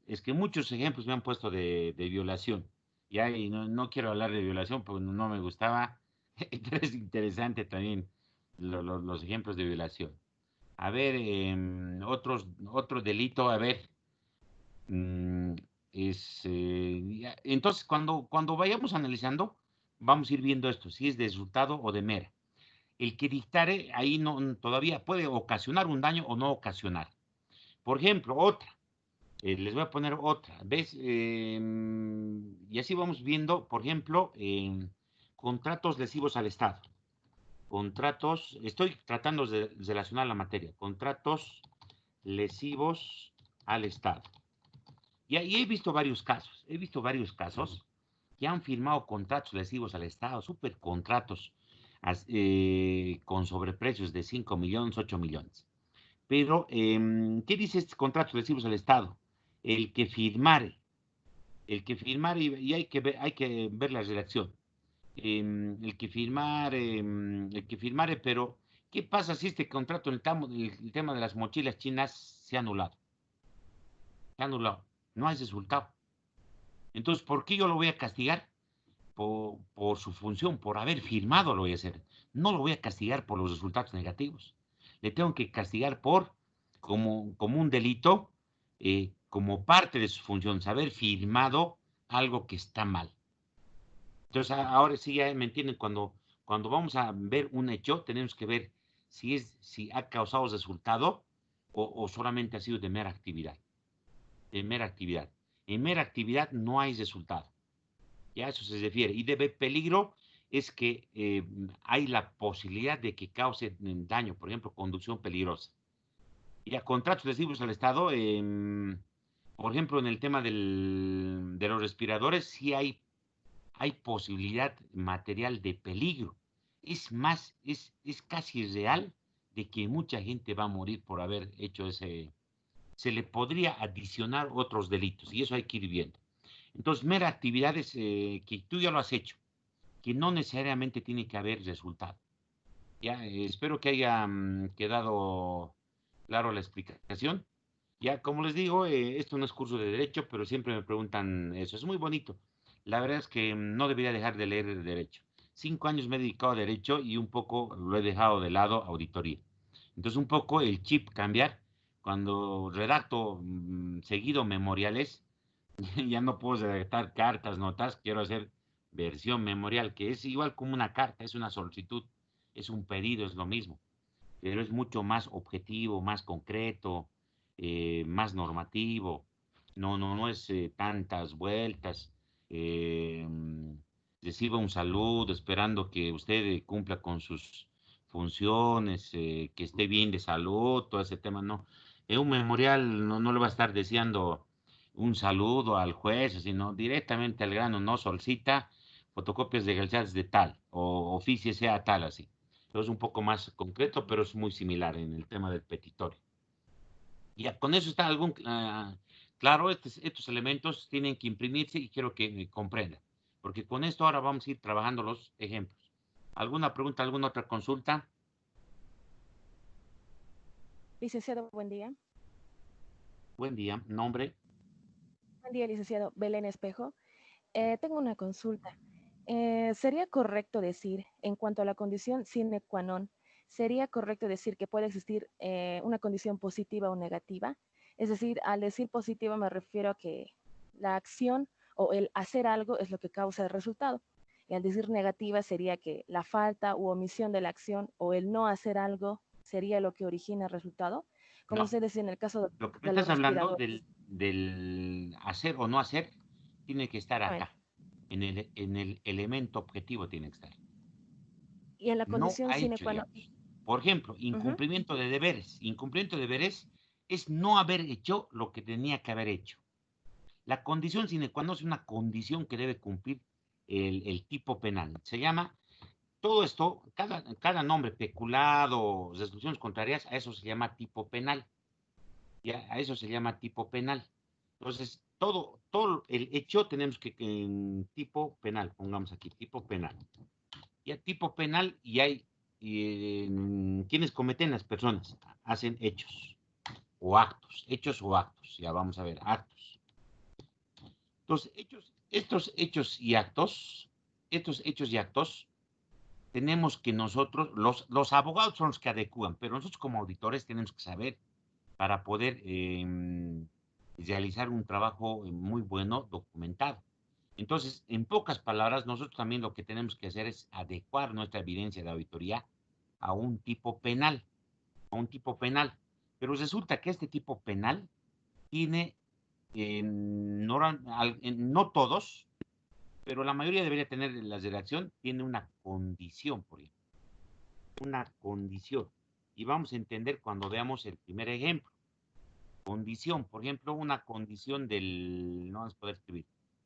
Es que muchos ejemplos me han puesto de violación. Y no quiero hablar de violación porque no me gustaba, pero es interesante también los ejemplos de violación. A ver, otro delito, a ver, mm, entonces cuando vayamos analizando, vamos a ir viendo esto, si es de resultado o de mera. El que dictare ahí no, todavía puede ocasionar un daño o no ocasionar. Por ejemplo, otra, les voy a poner otra, ¿ves? Y así vamos viendo, por ejemplo, contratos lesivos al Estado. Contratos, estoy tratando de relacionar la materia, contratos lesivos al Estado. Y he visto varios casos que han firmado contratos lesivos al Estado, supercontratos con sobreprecios de 5 millones, 8 millones. Pero, ¿qué dice estos contratos lesivos al Estado? El que firmare, y hay que ver la redacción. El que firmare, pero ¿qué pasa si este contrato, el tema de las mochilas chinas se ha anulado? Se ha anulado, no hay resultado. Entonces, ¿por qué yo lo voy a castigar? Por su función, por haber firmado lo voy a hacer. No lo voy a castigar por los resultados negativos. Le tengo que castigar como un delito, como parte de su función, haber firmado algo que está mal. Entonces, ahora sí ya me entienden, cuando vamos a ver un hecho, tenemos que ver si ha causado resultado o solamente ha sido de mera actividad. De mera actividad. En mera actividad no hay resultado. Ya eso se refiere. Y de peligro es que hay la posibilidad de que cause daño, por ejemplo, conducción peligrosa. Y a contratos lesivos al Estado, por ejemplo, en el tema de los respiradores, sí hay posibilidad material de peligro. Es más, es casi real de que mucha gente va a morir por haber hecho ese. Se le podría adicionar otros delitos y eso hay que ir viendo. Entonces, mera actividades que tú ya lo has hecho, que no necesariamente tiene que haber resultado. Ya, espero que haya quedado claro la explicación. Ya, como les digo, esto no es curso de derecho, pero siempre me preguntan eso. Es muy bonito. La verdad es que no debería dejar de leer el derecho. 5 años me he dedicado a derecho y un poco lo he dejado de lado auditoría. Entonces, un poco el chip cambiar. Cuando redacto seguido memoriales, ya no puedo redactar cartas, notas, quiero hacer versión memorial, que es igual como una carta, es una solicitud, es un pedido, es lo mismo, pero es mucho más objetivo, más concreto, más normativo, no es tantas vueltas, eh, reciba un saludo esperando que usted cumpla con sus funciones, que esté bien de salud, todo ese tema, no. En un memorial no le va a estar deseando un saludo al juez, sino directamente al grano, no solicita fotocopias legalizadas de tal, o oficie sea tal, así. Es un poco más concreto, pero es muy similar en el tema del petitorio. Ya con eso está claro, estos elementos tienen que imprimirse y quiero que me comprendan, porque con esto ahora vamos a ir trabajando los ejemplos. ¿Alguna pregunta, alguna otra consulta? Licenciado, buen día. Buen día, nombre. Buen día, licenciado Belén Espejo. Tengo una consulta. ¿Sería correcto decir, en cuanto a la condición sine qua non, sería correcto decir que puede existir una condición positiva o negativa? Es decir, al decir positiva me refiero a que la acción o el hacer algo es lo que causa el resultado. Y al decir negativa sería que la falta u omisión de la acción o el no hacer algo sería lo que origina el resultado. Como No, usted decía en el caso lo que me de los estás hablando respiradores. del hacer o no hacer, tiene que estar A ver, acá, en el elemento objetivo tiene que estar. y en la No condición ha sine hecho, qua non. digamos. Por ejemplo, Ujú. incumplimiento de deberes. Incumplimiento de deberes es no haber hecho lo que tenía que haber hecho. La condición sine qua non es una condición que debe cumplir el tipo penal. Se llama, todo esto, cada nombre, peculado, resoluciones contrarias, a eso se llama tipo penal. Ya, a eso se llama tipo penal. Entonces, todo el hecho tenemos que en tipo penal, pongamos aquí, tipo penal. Ya tipo penal y hay quienes cometen las personas, hacen hechos o actos, ya vamos a ver, actos. Entonces, estos hechos y actos tenemos que nosotros, los abogados son los que adecúan, pero nosotros como auditores tenemos que saber para poder realizar un trabajo muy bueno documentado. Entonces, en pocas palabras, nosotros también lo que tenemos que hacer es adecuar nuestra evidencia de auditoría a un tipo penal, a un tipo penal. Pero resulta que este tipo penal tiene, no todos, pero la mayoría debería tener la redacción, tiene una condición, por ejemplo, una condición. Y vamos a entender cuando veamos el primer ejemplo. Condición, por ejemplo, una condición del, no vamos a poder escribir,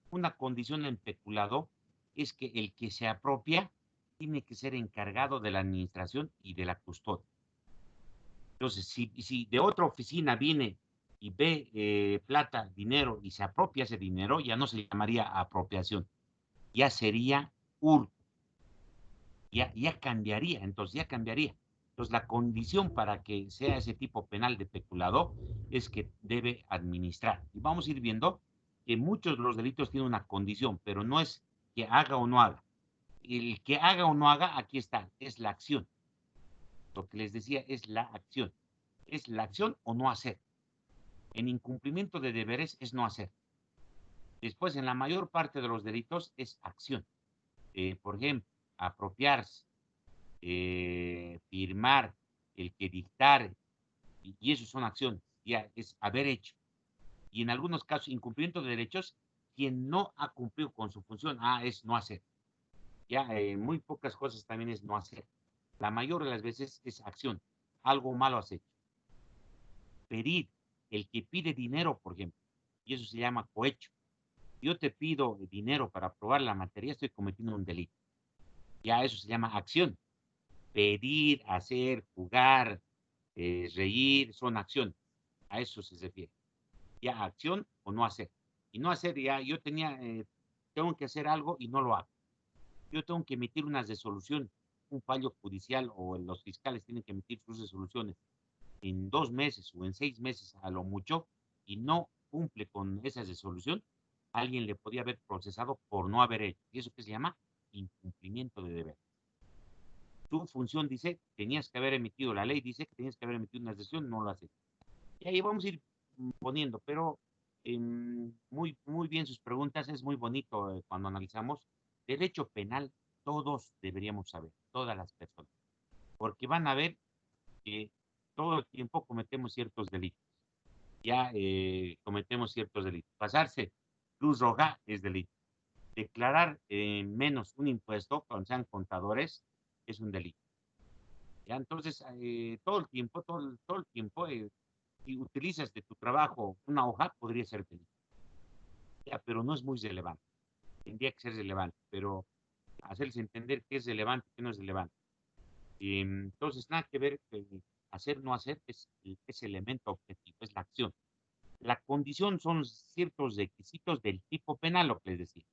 una condición en peculado es que el que se apropia tiene que ser encargado de la administración y de la custodia. Entonces, si de otra oficina viene y ve plata, dinero y se apropia ese dinero, ya no se llamaría apropiación, ya sería hurto, ya cambiaría, entonces ya cambiaría. Entonces, la condición para que sea ese tipo penal de peculado es que debe administrar. Y vamos a ir viendo que muchos de los delitos tienen una condición, pero no es que haga o no haga. El que haga o no haga, aquí está, es la acción. Lo que les decía es la acción. Es la acción o no hacer. En incumplimiento de deberes es no hacer. Después, en la mayor parte de los delitos es acción. Por ejemplo, apropiarse, firmar, el que dictar, y eso son acciones, ya es haber hecho. Y en algunos casos, incumplimiento de derechos, quien no ha cumplido con su función, es no hacer. Ya en muy pocas cosas también es no hacer. La mayor de las veces es acción, algo malo has hecho. Pedir, el que pide dinero, por ejemplo, y eso se llama cohecho. Yo te pido dinero para probar la materia, estoy cometiendo un delito. Ya eso se llama acción. Pedir, hacer, jugar, reír, son acciones. A eso se refiere. Ya acción o no hacer. Y no hacer, ya yo tengo que hacer algo y no lo hago. Yo tengo que emitir una resolución, un fallo judicial o los fiscales tienen que emitir sus resoluciones en 2 meses o en 6 meses a lo mucho y no cumple con esa resolución, alguien le podía haber procesado por no haber hecho. Y eso que se llama incumplimiento de deber. Tu función dice, tenías que haber emitido, la ley dice que tenías que haber emitido una decisión, no lo haces. Y ahí vamos a ir poniendo, pero muy, muy bien sus preguntas, es muy bonito cuando analizamos. Derecho penal, todos deberíamos saber, todas las personas, porque van a ver que todo el tiempo cometemos ciertos delitos. Ya cometemos ciertos delitos. Pasarse luz roja es delito. Declarar menos un impuesto, cuando sean contadores, es un delito. Ya, entonces, todo el tiempo, todo el tiempo, si utilizas de tu trabajo una hoja, podría ser delito. Ya, pero no es muy relevante. Tendría que ser relevante, pero hacerles entender qué es relevante, qué no es relevante. Entonces, nada que ver, hacer, no hacer, es elemento objetivo, es la acción. La condición son ciertos requisitos del tipo penal, lo que les decía.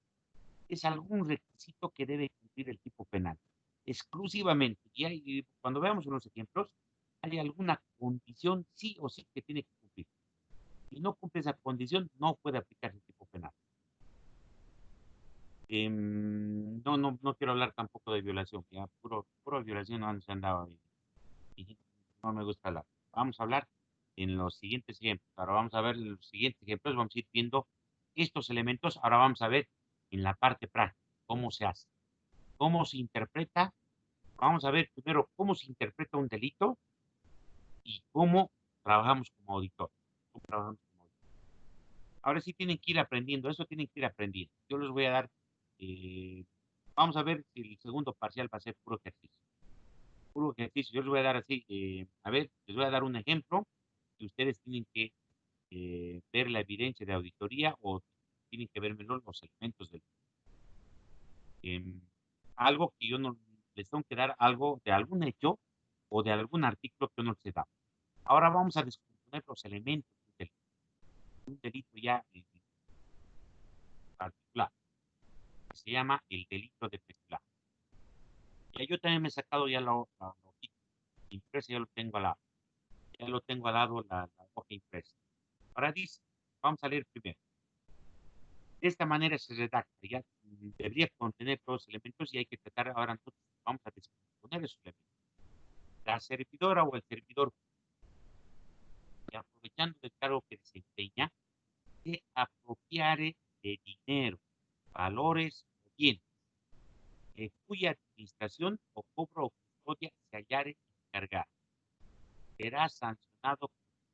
Es algún requisito que debe cumplir el tipo penal, exclusivamente. Y cuando veamos los ejemplos, hay alguna condición sí o sí que tiene que cumplir. Si no cumple esa condición, no puede aplicarse el tipo penal. No quiero hablar tampoco de violación, ya puro violación no se han dado y no me gusta hablar. Vamos a hablar en los siguientes ejemplos. Ahora vamos a ver los siguientes ejemplos, vamos a ir viendo estos elementos. Ahora vamos a ver en la parte práctica cómo se hace, cómo se interpreta. Vamos a ver primero cómo se interpreta un delito y cómo trabajamos como auditor. Cómo trabajamos como auditor. Ahora sí tienen que ir aprendiendo, eso tienen que ir aprendiendo. Yo les voy a dar, eh, vamos a ver si el segundo parcial va a ser puro ejercicio. Puro ejercicio. Yo les voy a dar así, a ver, les voy a dar un ejemplo y ustedes tienen que ver la evidencia de auditoría o tienen que ver menos los elementos del em, algo que yo no les tengo que dar algo de algún hecho o de algún artículo que no les he dado. Ahora vamos a descomponer los elementos del un delito ya particular, que se llama el delito de peculado. Ya yo también me he sacado ya la hojita impresa, ya lo tengo al lado la hoja impresa. Ahora dice, vamos a leer primero. De esta manera se redacta, ya debería contener todos los elementos y hay que tratar ahora nosotros Vamos a descomponer esos elementos. La servidora o el servidor, aprovechando el cargo que desempeña, se apropiare de dinero, valores o bienes, cuya administración o cobro o custodia se hallare encargada. Será sancionado con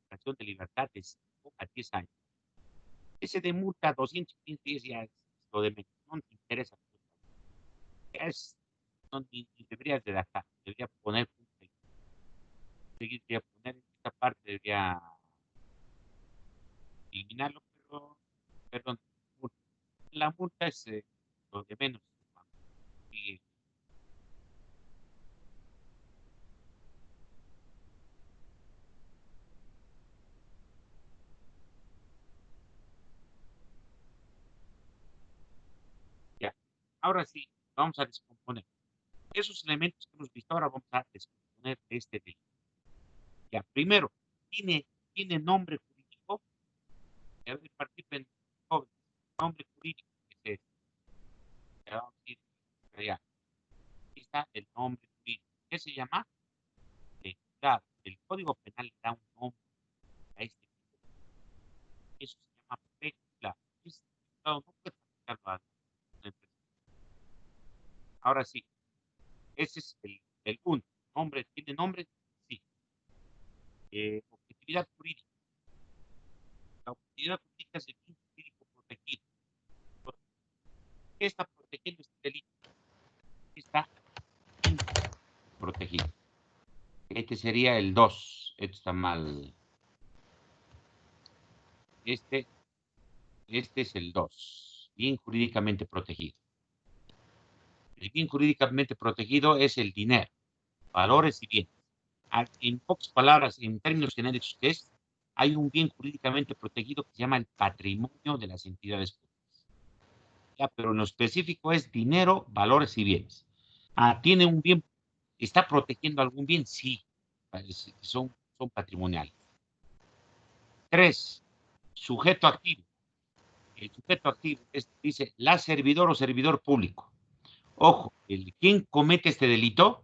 privación de libertad de 5 a 10 años. Ese de multa 215 días ya es lo de menos, no te interesa. No, ni deberías de dejar, debería poner, debería poner esta parte, debería eliminarlo, pero, perdón, la multa es lo de menos. Y, ya, ahora sí, vamos a descomponer. Esos elementos que hemos visto ahora vamos a descomponer este delito. Ya, primero, tiene nombre jurídico. A ver, participen, jóvenes. Nombre jurídico que es este. Ya vamos a ir allá. Aquí está el nombre jurídico. ¿Qué se llama? Legislado. El Código Penal le da un nombre a este tipo. Eso se llama legislado. Este legislado no puede aplicarlo a una empresa. Ahora sí, ese es el punto. ¿Nombre? ¿Tiene nombre? Sí. Objetividad jurídica. La objetividad jurídica es el fin jurídico protegido. ¿Qué está protegiendo este delito? Está protegido. Este sería el 2. Esto está mal. Este es el 2. Bien jurídicamente protegido. El bien jurídicamente protegido es el dinero, valores y bienes. En pocas palabras, en términos genéricos, hay un bien jurídicamente protegido que se llama el patrimonio de las entidades públicas. Ya, pero en lo específico es dinero, valores y bienes. ¿Tiene un bien? ¿Está protegiendo algún bien? Sí, son patrimoniales. 3. Sujeto activo. El sujeto activo dice la servidor o servidor público. Ojo, ¿quién comete este delito?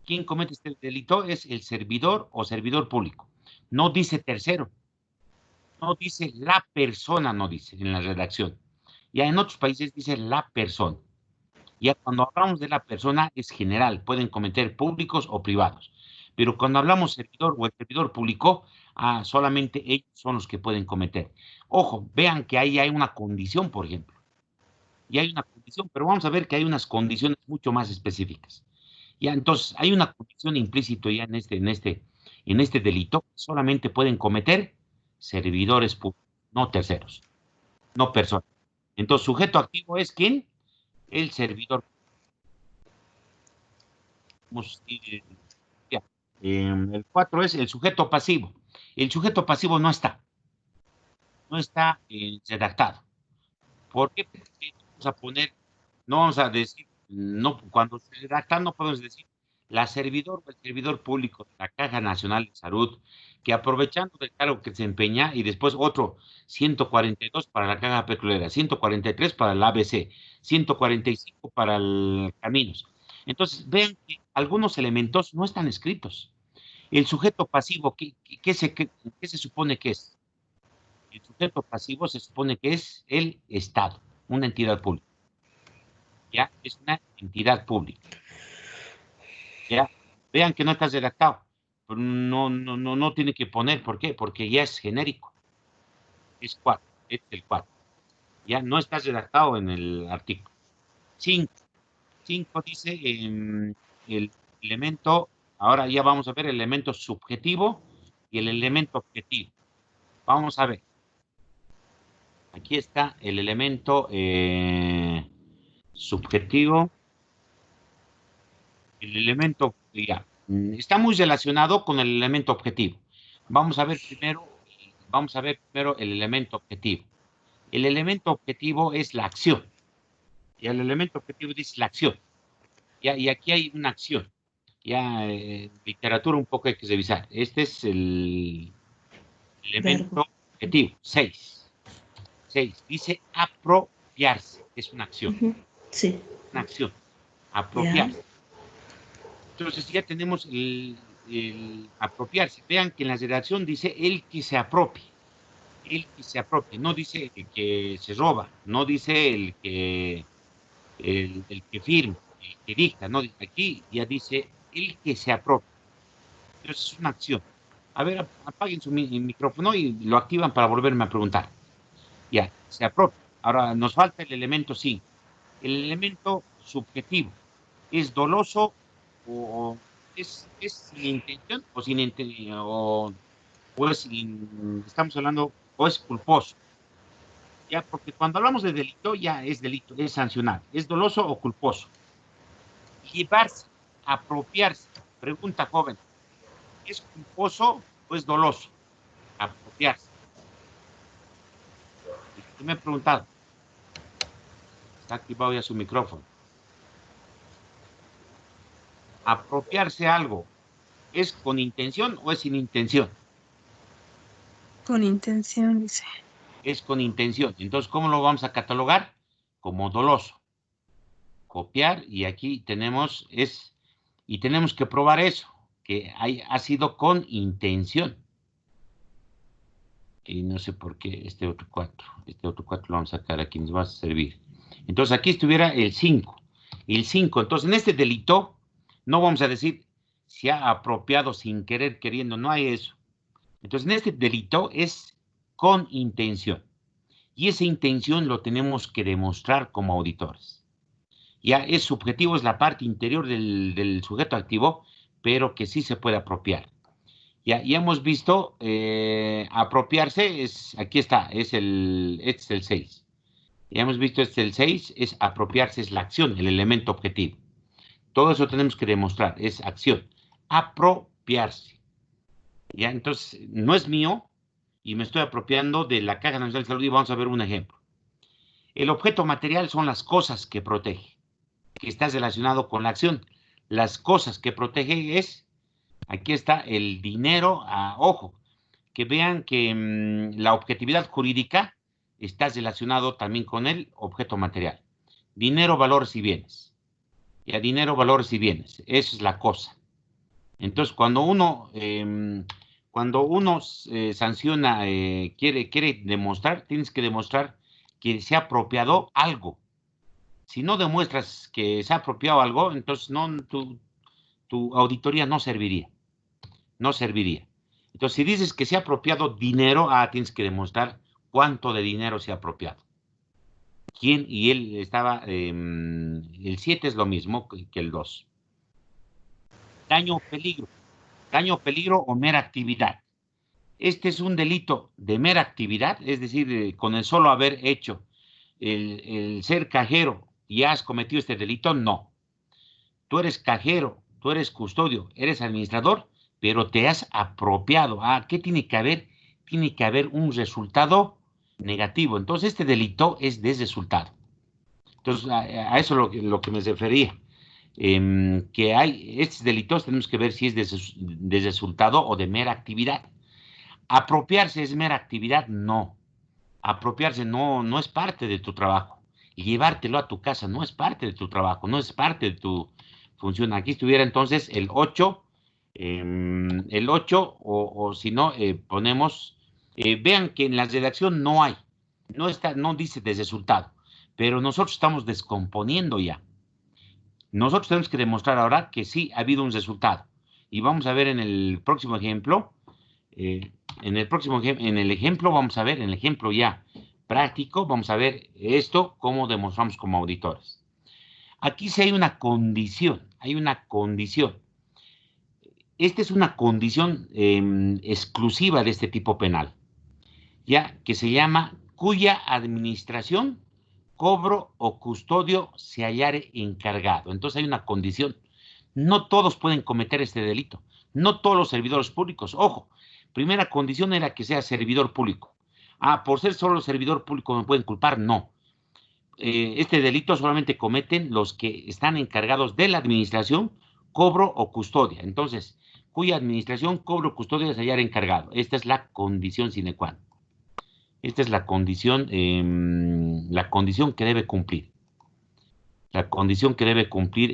¿Quién comete este delito? Es el servidor o servidor público. No dice tercero. No dice la persona, no dice en la redacción. Ya en otros países dice la persona. Ya cuando hablamos de la persona es general, pueden cometer públicos o privados. Pero cuando hablamos servidor o el servidor público, solamente ellos son los que pueden cometer. Ojo, vean que ahí hay una condición, por ejemplo. Y hay una condición, pero vamos a ver que hay unas condiciones mucho más específicas. Ya, entonces, hay una condición implícito ya en este delito. Solamente pueden cometer servidores públicos, no terceros, no personas. Entonces, sujeto activo es ¿quién? El servidor. El 4 es el sujeto pasivo. El sujeto pasivo no está redactado. ¿Por qué? Porque vamos a poner, no vamos a decir, no, cuando se redacta no podemos decir la servidor o el servidor público de la Caja Nacional de Salud, que aprovechando del cargo que se empeña, y después otro 142 para la Caja Petrolera, 143 para el ABC, 145 para el Caminos. Entonces, vean que algunos elementos no están escritos. El sujeto pasivo, ¿qué se supone que es? El sujeto pasivo se supone que es el Estado, una entidad pública. Ya, es una entidad pública. Ya, vean que no está redactado. Pero no tiene que poner, ¿por qué? Porque ya es genérico. Es 4, es el 4. Ya no está redactado en el artículo. 5. 5 dice el elemento, ahora ya vamos a ver el elemento subjetivo y el elemento objetivo. Vamos a ver. Aquí está el elemento subjetivo. El elemento ya está muy relacionado con el elemento objetivo. Vamos a ver primero el elemento objetivo. El elemento objetivo es la acción. Y el elemento objetivo dice la acción. Ya, y aquí hay una acción. Ya, literatura un poco hay que revisar. Este es el elemento objetivo. 6. Dice apropiarse. Es una acción. Sí. Una acción. Ya. Apropiarse. Entonces ya tenemos el apropiarse. Vean que en la redacción dice el que se apropie. El que se apropie. No dice el que se roba. No dice el que firma, el que dicta. No, aquí ya dice el que se apropie. Entonces es una acción. A ver, apaguen su micrófono y lo activan para volverme a preguntar. Ya, se apropia. Ahora nos falta el elemento 5. El elemento subjetivo. ¿Es doloso o es sin intención o sin intención? O es estamos hablando, o es culposo. Ya, porque cuando hablamos de delito, ya es delito, es sancionado. ¿Es doloso o culposo? Llevarse, apropiarse. Pregunta joven. ¿Es culposo o es doloso? Apropiarse. ¿Qué me he preguntado? Está activado ya su micrófono. Apropiarse algo, ¿es con intención o es sin intención? Con intención, dice. Es con intención. Entonces, ¿cómo lo vamos a catalogar? Como doloso. Copiar, y aquí tenemos, y tenemos que probar eso, que ha sido con intención. Y no sé por qué este otro 4 lo vamos a sacar aquí, nos va a servir. Entonces, aquí estuviera el 5. El 5, entonces, en este delito, no vamos a decir se ha apropiado sin querer, queriendo, no hay eso. Entonces, en este delito es con intención. Y esa intención lo tenemos que demostrar como auditores. Ya es subjetivo, es la parte interior del sujeto activo, pero que sí se puede apropiar. Ya hemos visto, apropiarse, aquí está, este es el 6. Ya hemos visto, este es el 6, es apropiarse, es la acción, el elemento objetivo. Todo eso tenemos que demostrar, es acción. Apropiarse. Ya, entonces, no es mío y me estoy apropiando de la Caja Nacional de Salud y vamos a ver un ejemplo. El objeto material son las cosas que protege, que está relacionado con la acción. Las cosas que protege es, aquí está el dinero, ojo, que vean que la objetividad jurídica está relacionado también con el objeto material. Dinero, valores y bienes. Ya, dinero, valores y bienes. Eso es la cosa. Entonces, cuando uno sanciona, quiere demostrar, tienes que demostrar que se ha apropiado algo. Si no demuestras que se ha apropiado algo, entonces tu auditoría no serviría. No serviría. Entonces, si dices que se ha apropiado dinero, tienes que demostrar cuánto de dinero se ha apropiado. ¿Quién? Y él estaba, el 7 es lo mismo que el 2. Daño o peligro. Daño o peligro o mera actividad. Este es un delito de mera actividad, es decir, con el solo haber hecho el ser cajero y has cometido este delito, no. Tú eres cajero, tú eres custodio, eres administrador, pero te has apropiado. ¿Qué tiene que haber? Tiene que haber un resultado negativo. Entonces, este delito es de resultado. Entonces, a eso es lo que me refería. Que hay estos delitos, tenemos que ver si es de resultado o de mera actividad. ¿Apropiarse es mera actividad? No. Apropiarse no es parte de tu trabajo. Llevártelo a tu casa no es parte de tu trabajo, no es parte de tu función. Aquí estuviera entonces el 8, o si no, ponemos, vean que en la redacción no hay, no dice de resultado, pero nosotros estamos descomponiendo ya. Nosotros tenemos que demostrar ahora que sí ha habido un resultado. Y vamos a ver en el próximo ejemplo, en el ejemplo ya práctico, vamos a ver esto, cómo demostramos como auditores. Aquí sí hay una condición, Esta es una condición exclusiva de este tipo penal, ya que se llama cuya administración, cobro o custodio se hallare encargado. Entonces hay una condición. No todos pueden cometer este delito. No todos los servidores públicos. Ojo, primera condición era que sea servidor público. Por ser solo servidor público me pueden culpar. No. Este delito solamente cometen los que están encargados de la administración, cobro o custodia. Entonces, cuya administración, cobro o custodia se hallar encargado. Esta es la condición sine qua non. Esta es la condición que debe cumplir. La condición que debe cumplir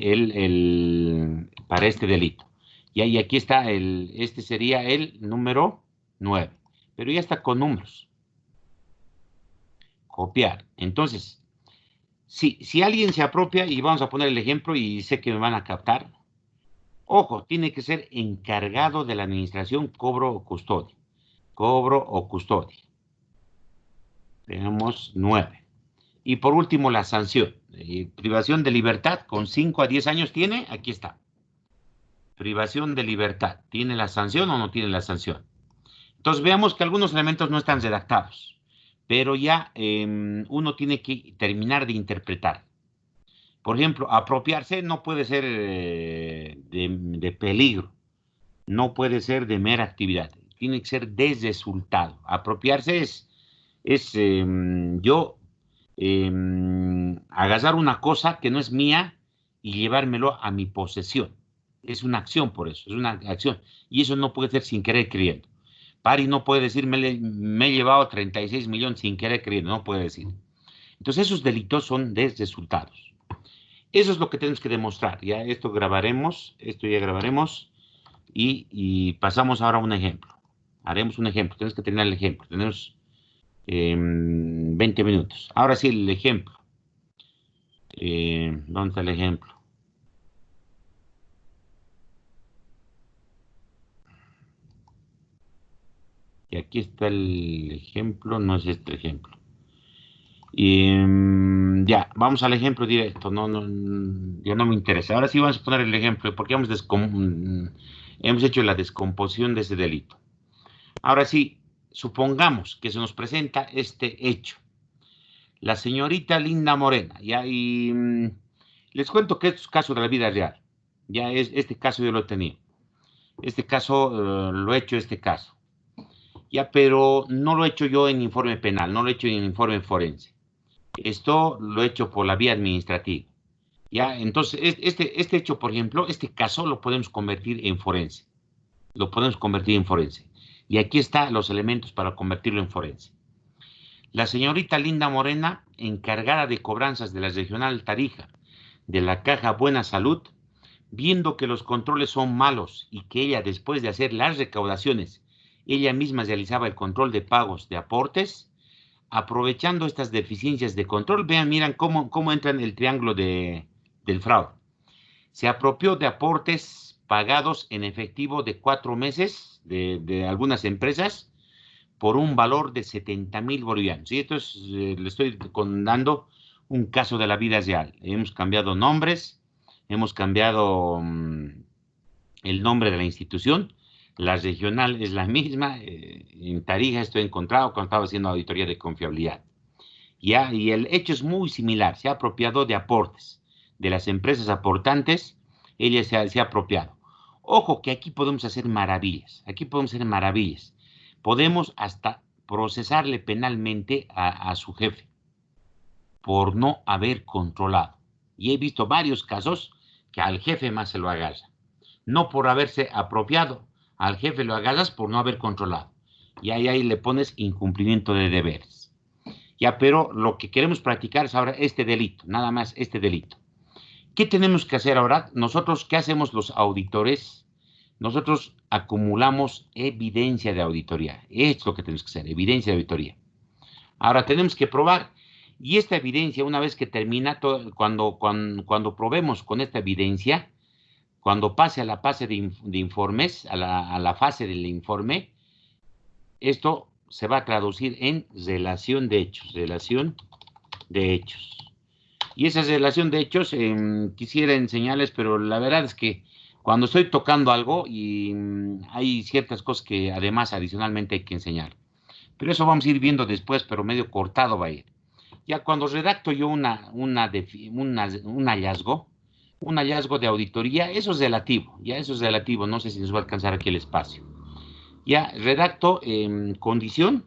para este delito. Y aquí está, este sería el número 9. Pero ya está con números. Copiar. Entonces, si alguien se apropia, y vamos a poner el ejemplo, y sé que me van a captar. Ojo, tiene que ser encargado de la administración, cobro o custodia. Cobro o custodia. Tenemos 9. Y por último, la sanción. Privación de libertad con 5 a 10 años tiene, aquí está. Privación de libertad. ¿Tiene la sanción o no tiene la sanción? Entonces veamos que algunos elementos no están redactados, pero ya uno tiene que terminar de interpretar. Por ejemplo, apropiarse no puede ser de peligro, no puede ser de mera actividad, tiene que ser de resultado. Apropiarse es yo agarrar una cosa que no es mía y llevármelo a mi posesión. Es una acción por eso, es una acción. Y eso no puede ser sin querer queriendo. Pari no puede decir, me he llevado 36 millones sin querer queriendo, no puede decir. Entonces esos delitos son de resultados. Eso es lo que tenemos que demostrar. Ya esto ya grabaremos y pasamos ahora a un ejemplo. Haremos un ejemplo, tenemos que tener el ejemplo. Tenemos 20 minutos. Ahora sí, el ejemplo. ¿Dónde está el ejemplo? Y aquí está el ejemplo, no es este ejemplo. Y ya, vamos al ejemplo directo. Ya no me interesa. Ahora sí vamos a poner el ejemplo, porque hemos hecho la descomposición de ese delito. Ahora sí, supongamos que se nos presenta este hecho. La señorita Linda Morena, ya, y les cuento que esto es caso de la vida real. Ya este caso yo lo he tenido. Este caso lo he hecho, este caso. Ya, pero no lo he hecho yo en informe penal, no lo he hecho en informe forense. Esto lo he hecho por la vía administrativa. Ya, entonces, este hecho, por ejemplo, este caso lo podemos convertir en forense. Lo podemos convertir en forense. Y aquí están los elementos para convertirlo en forense. La señorita Linda Morena, encargada de cobranzas de la Regional Tarija, de la Caja Buena Salud, viendo que los controles son malos y que ella, después de hacer las recaudaciones, ella misma realizaba el control de pagos de aportes, aprovechando estas deficiencias de control, miran cómo entra en el triángulo del fraude. Se apropió de aportes pagados en efectivo de 4 meses de algunas empresas por un valor de 70,000 bolivianos. Y esto le estoy dando un caso de la vida real. Hemos cambiado nombres, hemos cambiado el nombre de la institución. La regional es la misma. En Tarija estoy encontrado cuando estaba haciendo auditoría de confiabilidad. ¿Ya? Y el hecho es muy similar. Se ha apropiado de aportes de las empresas aportantes. Ella se ha apropiado. Ojo que aquí podemos hacer maravillas. Aquí podemos hacer maravillas. Podemos hasta procesarle penalmente a su jefe por no haber controlado. Y he visto varios casos que al jefe más se lo agarra. No por haberse apropiado, al jefe lo agarras por no haber controlado. Y ahí le pones incumplimiento de deberes. Ya, pero lo que queremos practicar es ahora este delito, nada más este delito. ¿Qué tenemos que hacer ahora? Nosotros, ¿qué hacemos los auditores? Nosotros acumulamos evidencia de auditoría. Es lo que tenemos que hacer, evidencia de auditoría. Ahora tenemos que probar. Y esta evidencia, una vez que termina, cuando probemos con esta evidencia, cuando pase a la fase de informes, a la fase del informe, esto se va a traducir en relación de hechos. Relación de hechos. Y esa relación de hechos quisiera enseñarles, pero la verdad es que cuando estoy tocando algo y hay ciertas cosas que además adicionalmente hay que enseñar. Pero eso vamos a ir viendo después, pero medio cortado va a ir. Ya cuando redacto yo un hallazgo de auditoría, eso es relativo, ya eso es relativo, no sé si nos va a alcanzar aquí el espacio. Ya redacto condición,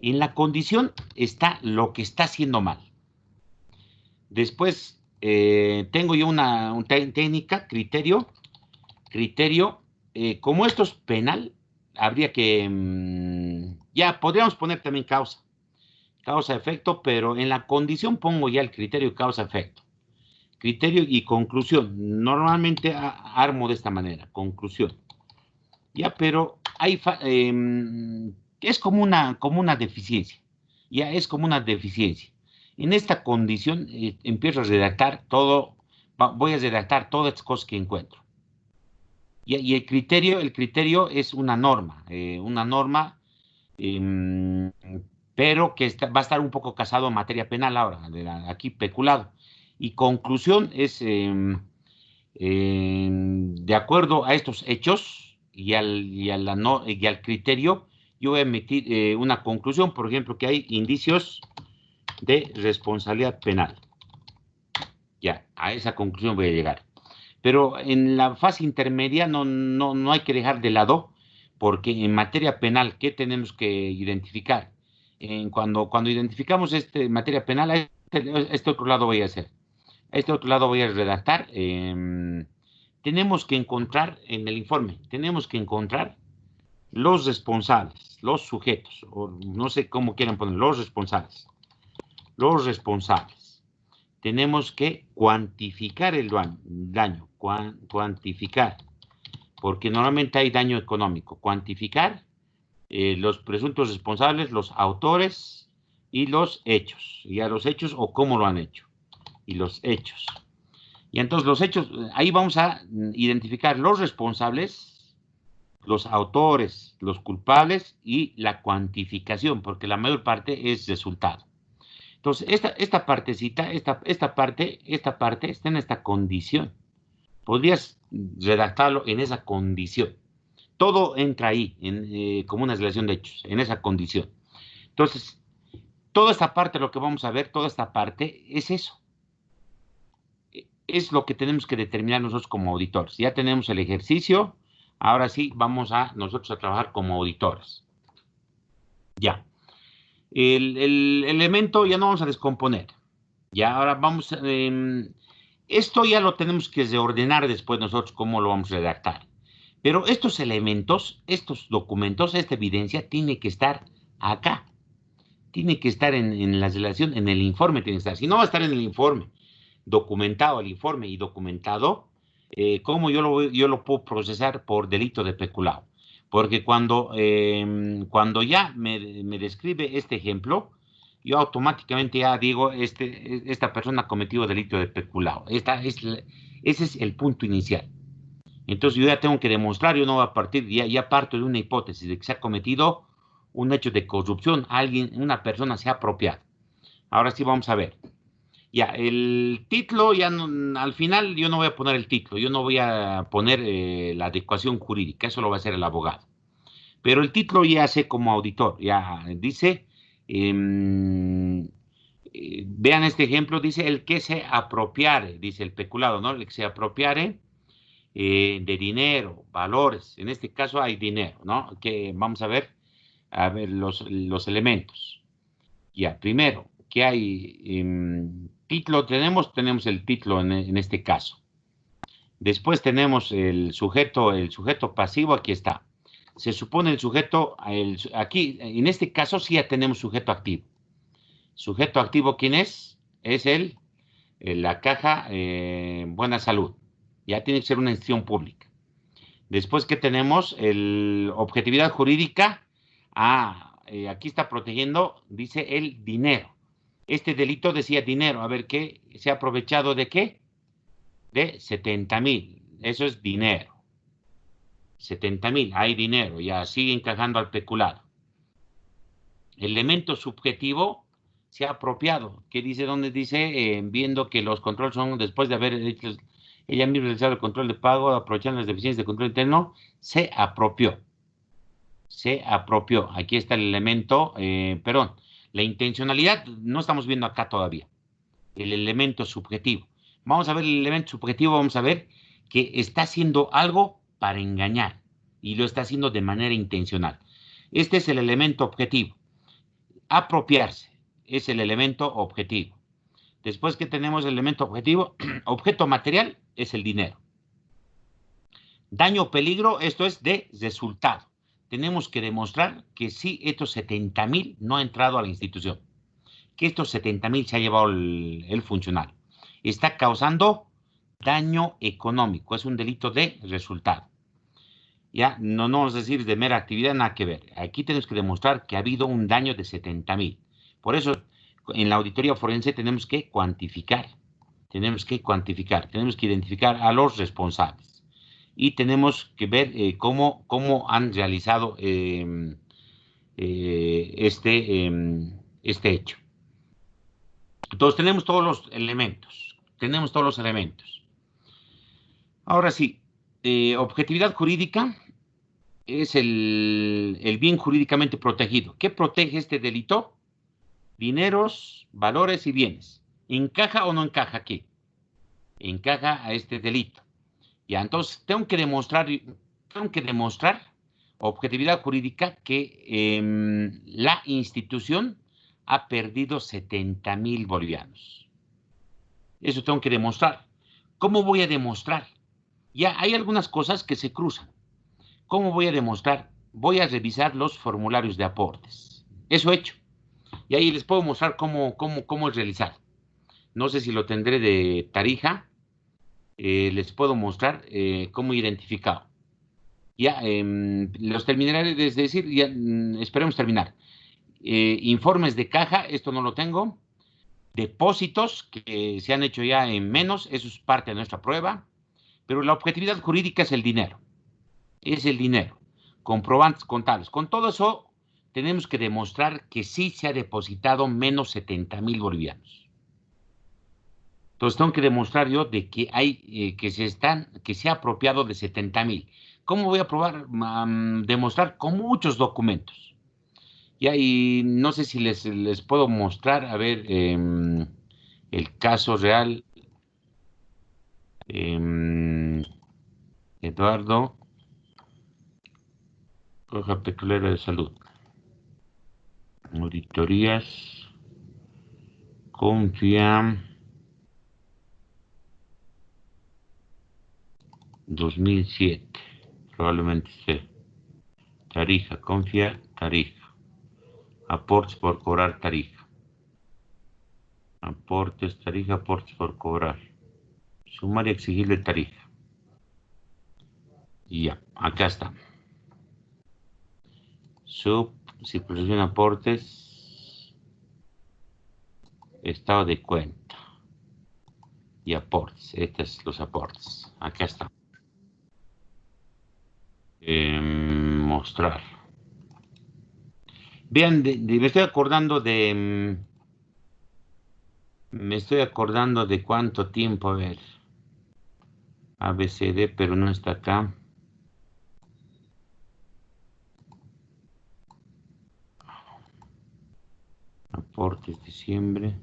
en la condición está lo que está haciendo mal. Después tengo yo una técnica, criterio, como esto es penal, habría que, ya podríamos poner también causa. Causa-efecto, pero en la condición pongo ya el criterio causa-efecto. Criterio y conclusión. Normalmente armo de esta manera, conclusión. Ya, pero hay es como una deficiencia. Ya es como una deficiencia. En esta condición empiezo a redactar todo, voy a redactar todas las cosas que encuentro. Y el criterio es una norma pero que va a estar un poco casado en materia penal ahora, aquí peculado. Y conclusión es, de acuerdo a estos hechos y al criterio, yo voy a emitir una conclusión, por ejemplo, que hay indicios de responsabilidad penal. Ya, a esa conclusión voy a llegar. Pero en la fase intermedia no hay que dejar de lado, porque en materia penal, ¿qué tenemos que identificar? Cuando identificamos materia penal, este otro lado voy a hacer. Este otro lado voy a redactar. Tenemos que encontrar en el informe, tenemos que encontrar los responsables, los sujetos, o no sé cómo quieran poner, los responsables. Los responsables. Tenemos que cuantificar el daño, cuantificar, porque normalmente hay daño económico. Cuantificar los presuntos responsables, los autores y los hechos. Y a los hechos o cómo lo han hecho. Y los hechos. Y entonces los hechos, ahí vamos a identificar los responsables, los autores, los culpables y la cuantificación, porque la mayor parte es resultado. Entonces, esta partecita, esta parte está en esta condición. Podrías redactarlo en esa condición. Todo entra ahí, como una relación de hechos, en esa condición. Entonces, toda esta parte, lo que vamos a ver, toda esta parte es eso. Es lo que tenemos que determinar nosotros como auditores. Ya tenemos el ejercicio, ahora sí vamos nosotros a trabajar como auditores. Ya. El elemento ya no vamos a descomponer. Ya, ahora vamos, esto ya lo tenemos que reordenar después nosotros cómo lo vamos a redactar. Pero estos elementos, estos documentos, esta evidencia tiene que estar acá. Tiene que estar en la relación, en el informe tiene que estar. Si no va a estar en el informe, documentado el informe y documentado, ¿cómo yo lo puedo procesar por delito de peculado? Porque cuando ya me describe este ejemplo, yo automáticamente ya digo, esta persona ha cometido delito de peculado. Ese es el punto inicial. Entonces yo ya tengo que demostrar, yo no voy a partir, ya parto de una hipótesis de que se ha cometido un hecho de corrupción, una persona se ha apropiado. Ahora sí vamos a ver. Ya, el título, al final yo no voy a poner el título, yo no voy a poner la adecuación jurídica, eso lo va a hacer el abogado. Pero el título ya sé como auditor, ya dice, vean este ejemplo, dice el que se apropiare, dice el peculado, ¿no? El que se apropiare de dinero, valores, en este caso hay dinero, ¿no? Que vamos a ver los elementos. Ya, primero, ¿qué hay? Título, tenemos el título en este caso. Después tenemos el sujeto pasivo, aquí está. Se supone el sujeto, aquí, en este caso sí ya tenemos sujeto activo. Sujeto activo, ¿quién es? Es la caja Buena Salud. Ya tiene que ser una institución pública. Después, ¿qué tenemos? Objetividad jurídica. Aquí está protegiendo, dice el dinero. Este delito decía dinero. A ver, ¿qué? ¿Se ha aprovechado de qué? De 70,000. Eso es dinero. 70,000, hay dinero. Ya sigue encajando al peculado. Elemento subjetivo, se ha apropiado. ¿Qué dice? ¿Dónde dice? Viendo que los controles son después de haber hecho ella misma realizado el control de pago, aprovechando las deficiencias de control interno, se apropió. Se apropió. Aquí está el elemento, perdón, la intencionalidad no estamos viendo acá todavía. El elemento subjetivo. Vamos a ver el elemento subjetivo, vamos a ver que está haciendo algo para engañar y lo está haciendo de manera intencional. Este es el elemento objetivo. Apropiarse es el elemento objetivo. Después que tenemos el elemento objetivo, objeto material es el dinero. Daño o peligro, esto es de resultado. Tenemos que demostrar que sí, estos 70,000 no ha entrado a la institución. que estos 70,000 se ha llevado el funcionario. Está causando daño económico, es un delito de resultado. Ya no vamos a decir de mera actividad, nada que ver. Aquí tenemos que demostrar que ha habido un daño de 70,000. Por eso, en la auditoría forense tenemos que cuantificar, tenemos que identificar a los responsables y tenemos que ver cómo han realizado este hecho. Entonces tenemos todos los elementos. Ahora sí, objetividad jurídica es el bien jurídicamente protegido. ¿Qué protege este delito? Dineros, valores y bienes. ¿Encaja o no encaja aquí? Encaja a este delito. Ya, entonces tengo que demostrar objetividad jurídica que la institución ha perdido 70,000 bolivianos. Eso tengo que demostrar. ¿Cómo voy a demostrar? Ya hay algunas cosas que se cruzan. ¿Cómo voy a demostrar? Voy a revisar los formularios de aportes. Eso he hecho. Y ahí les puedo mostrar cómo es realizado. No sé si lo tendré de Tarija. Les puedo mostrar cómo identificado. Ya, los terminaré de decir, ya esperemos terminar. Informes de caja, esto no lo tengo. Depósitos que se han hecho ya en menos, eso es parte de nuestra prueba. Pero la objetividad jurídica es el dinero. Es el dinero. Comprobantes contables. Con todo eso, tenemos que demostrar que sí se ha depositado menos 70,000 bolivianos. Entonces tengo que demostrar yo de que hay que se ha apropiado de 70,000. ¿Cómo voy a probar? Demostrar con muchos documentos. Ya, y no sé si les puedo mostrar, a ver, el caso real. Eduardo, Caja Petrolera de Salud. Auditorías. Confía. 2007. Probablemente sea. Tarija, Confía, Tarija. Aportes por cobrar, Tarija. Aportes, Tarija, aportes por cobrar. Sumaria exigible, Tarija. Y ya, acá está. Circulación aportes. Estado de cuenta. Y aportes. Estos son los aportes. Acá está. Mostrar. Vean, me estoy acordando de... me estoy acordando de cuánto tiempo, a ver. ABCD, pero no está acá. Aportes diciembre.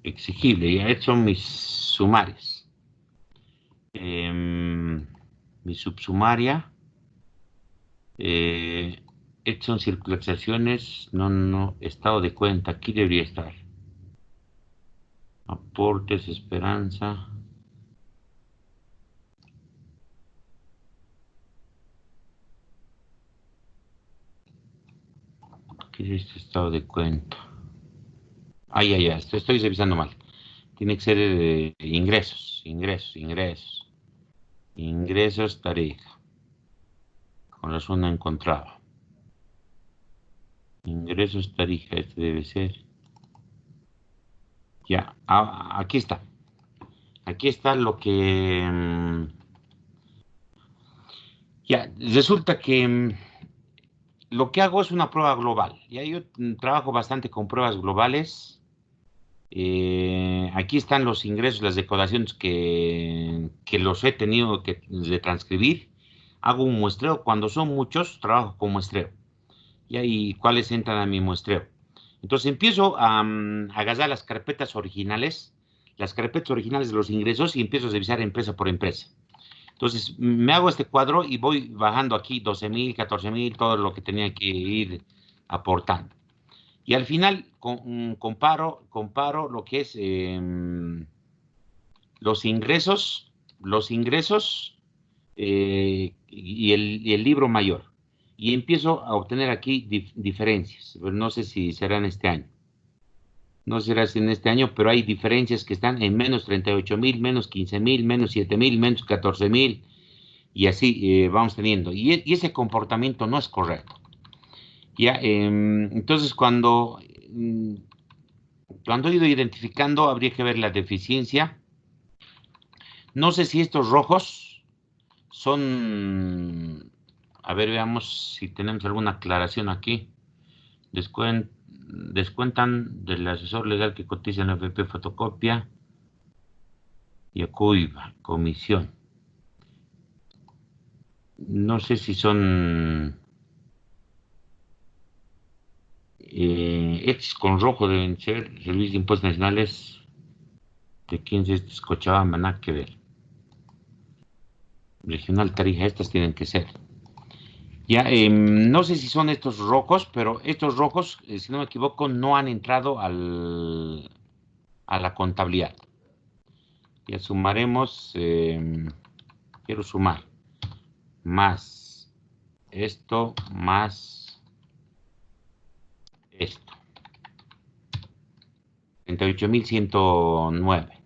Exigible, ya hecho mis sumarios. Mi subsumaria. Hecho en circulaciones. No, estado de cuenta. Aquí debería estar. Aportes, esperanza. ¿Qué es este estado de cuenta? Ya, estoy revisando mal. Tiene que ser ingresos, Tarija. Con razón no encontraba. Ingresos, Tarija, este debe ser. Ya, aquí está. Aquí está lo que... ya, resulta que lo que hago es una prueba global. Ya yo trabajo bastante con pruebas globales. Aquí están los ingresos, las declaraciones que los he tenido que de transcribir. Hago un muestreo. Cuando son muchos, trabajo con muestreo. Y cuáles entran a mi muestreo. Entonces empiezo a agarrar las carpetas originales de los ingresos y empiezo a revisar empresa por empresa. Entonces me hago este cuadro y voy bajando aquí 12,000, 14,000, todo lo que tenía que ir aportando. Y al final comparo lo que es los ingresos y el libro mayor. Y empiezo a obtener aquí diferencias, pero no sé si serán este año. No será en este año, pero hay diferencias que están en menos 38,000, menos 15,000, menos 7,000, menos 14,000, y así vamos teniendo. Y ese comportamiento no es correcto. Ya, entonces cuando he ido identificando, habría que ver la deficiencia. No sé si estos rojos son... A ver, veamos si tenemos alguna aclaración aquí. Descuentan del asesor legal que cotiza en la FP Fotocopia y ACUIVA, comisión. No sé si son... X con rojo deben ser, Servicio de Impuestos Nacionales. ¿De quién es este? Cochabamba, nada que ver. Regional Tarija, estas tienen que ser. Ya, no sé si son estos rojos, pero estos rojos, si no me equivoco, no han entrado a la contabilidad. Ya sumaremos, quiero sumar más esto, más esto. 38,109.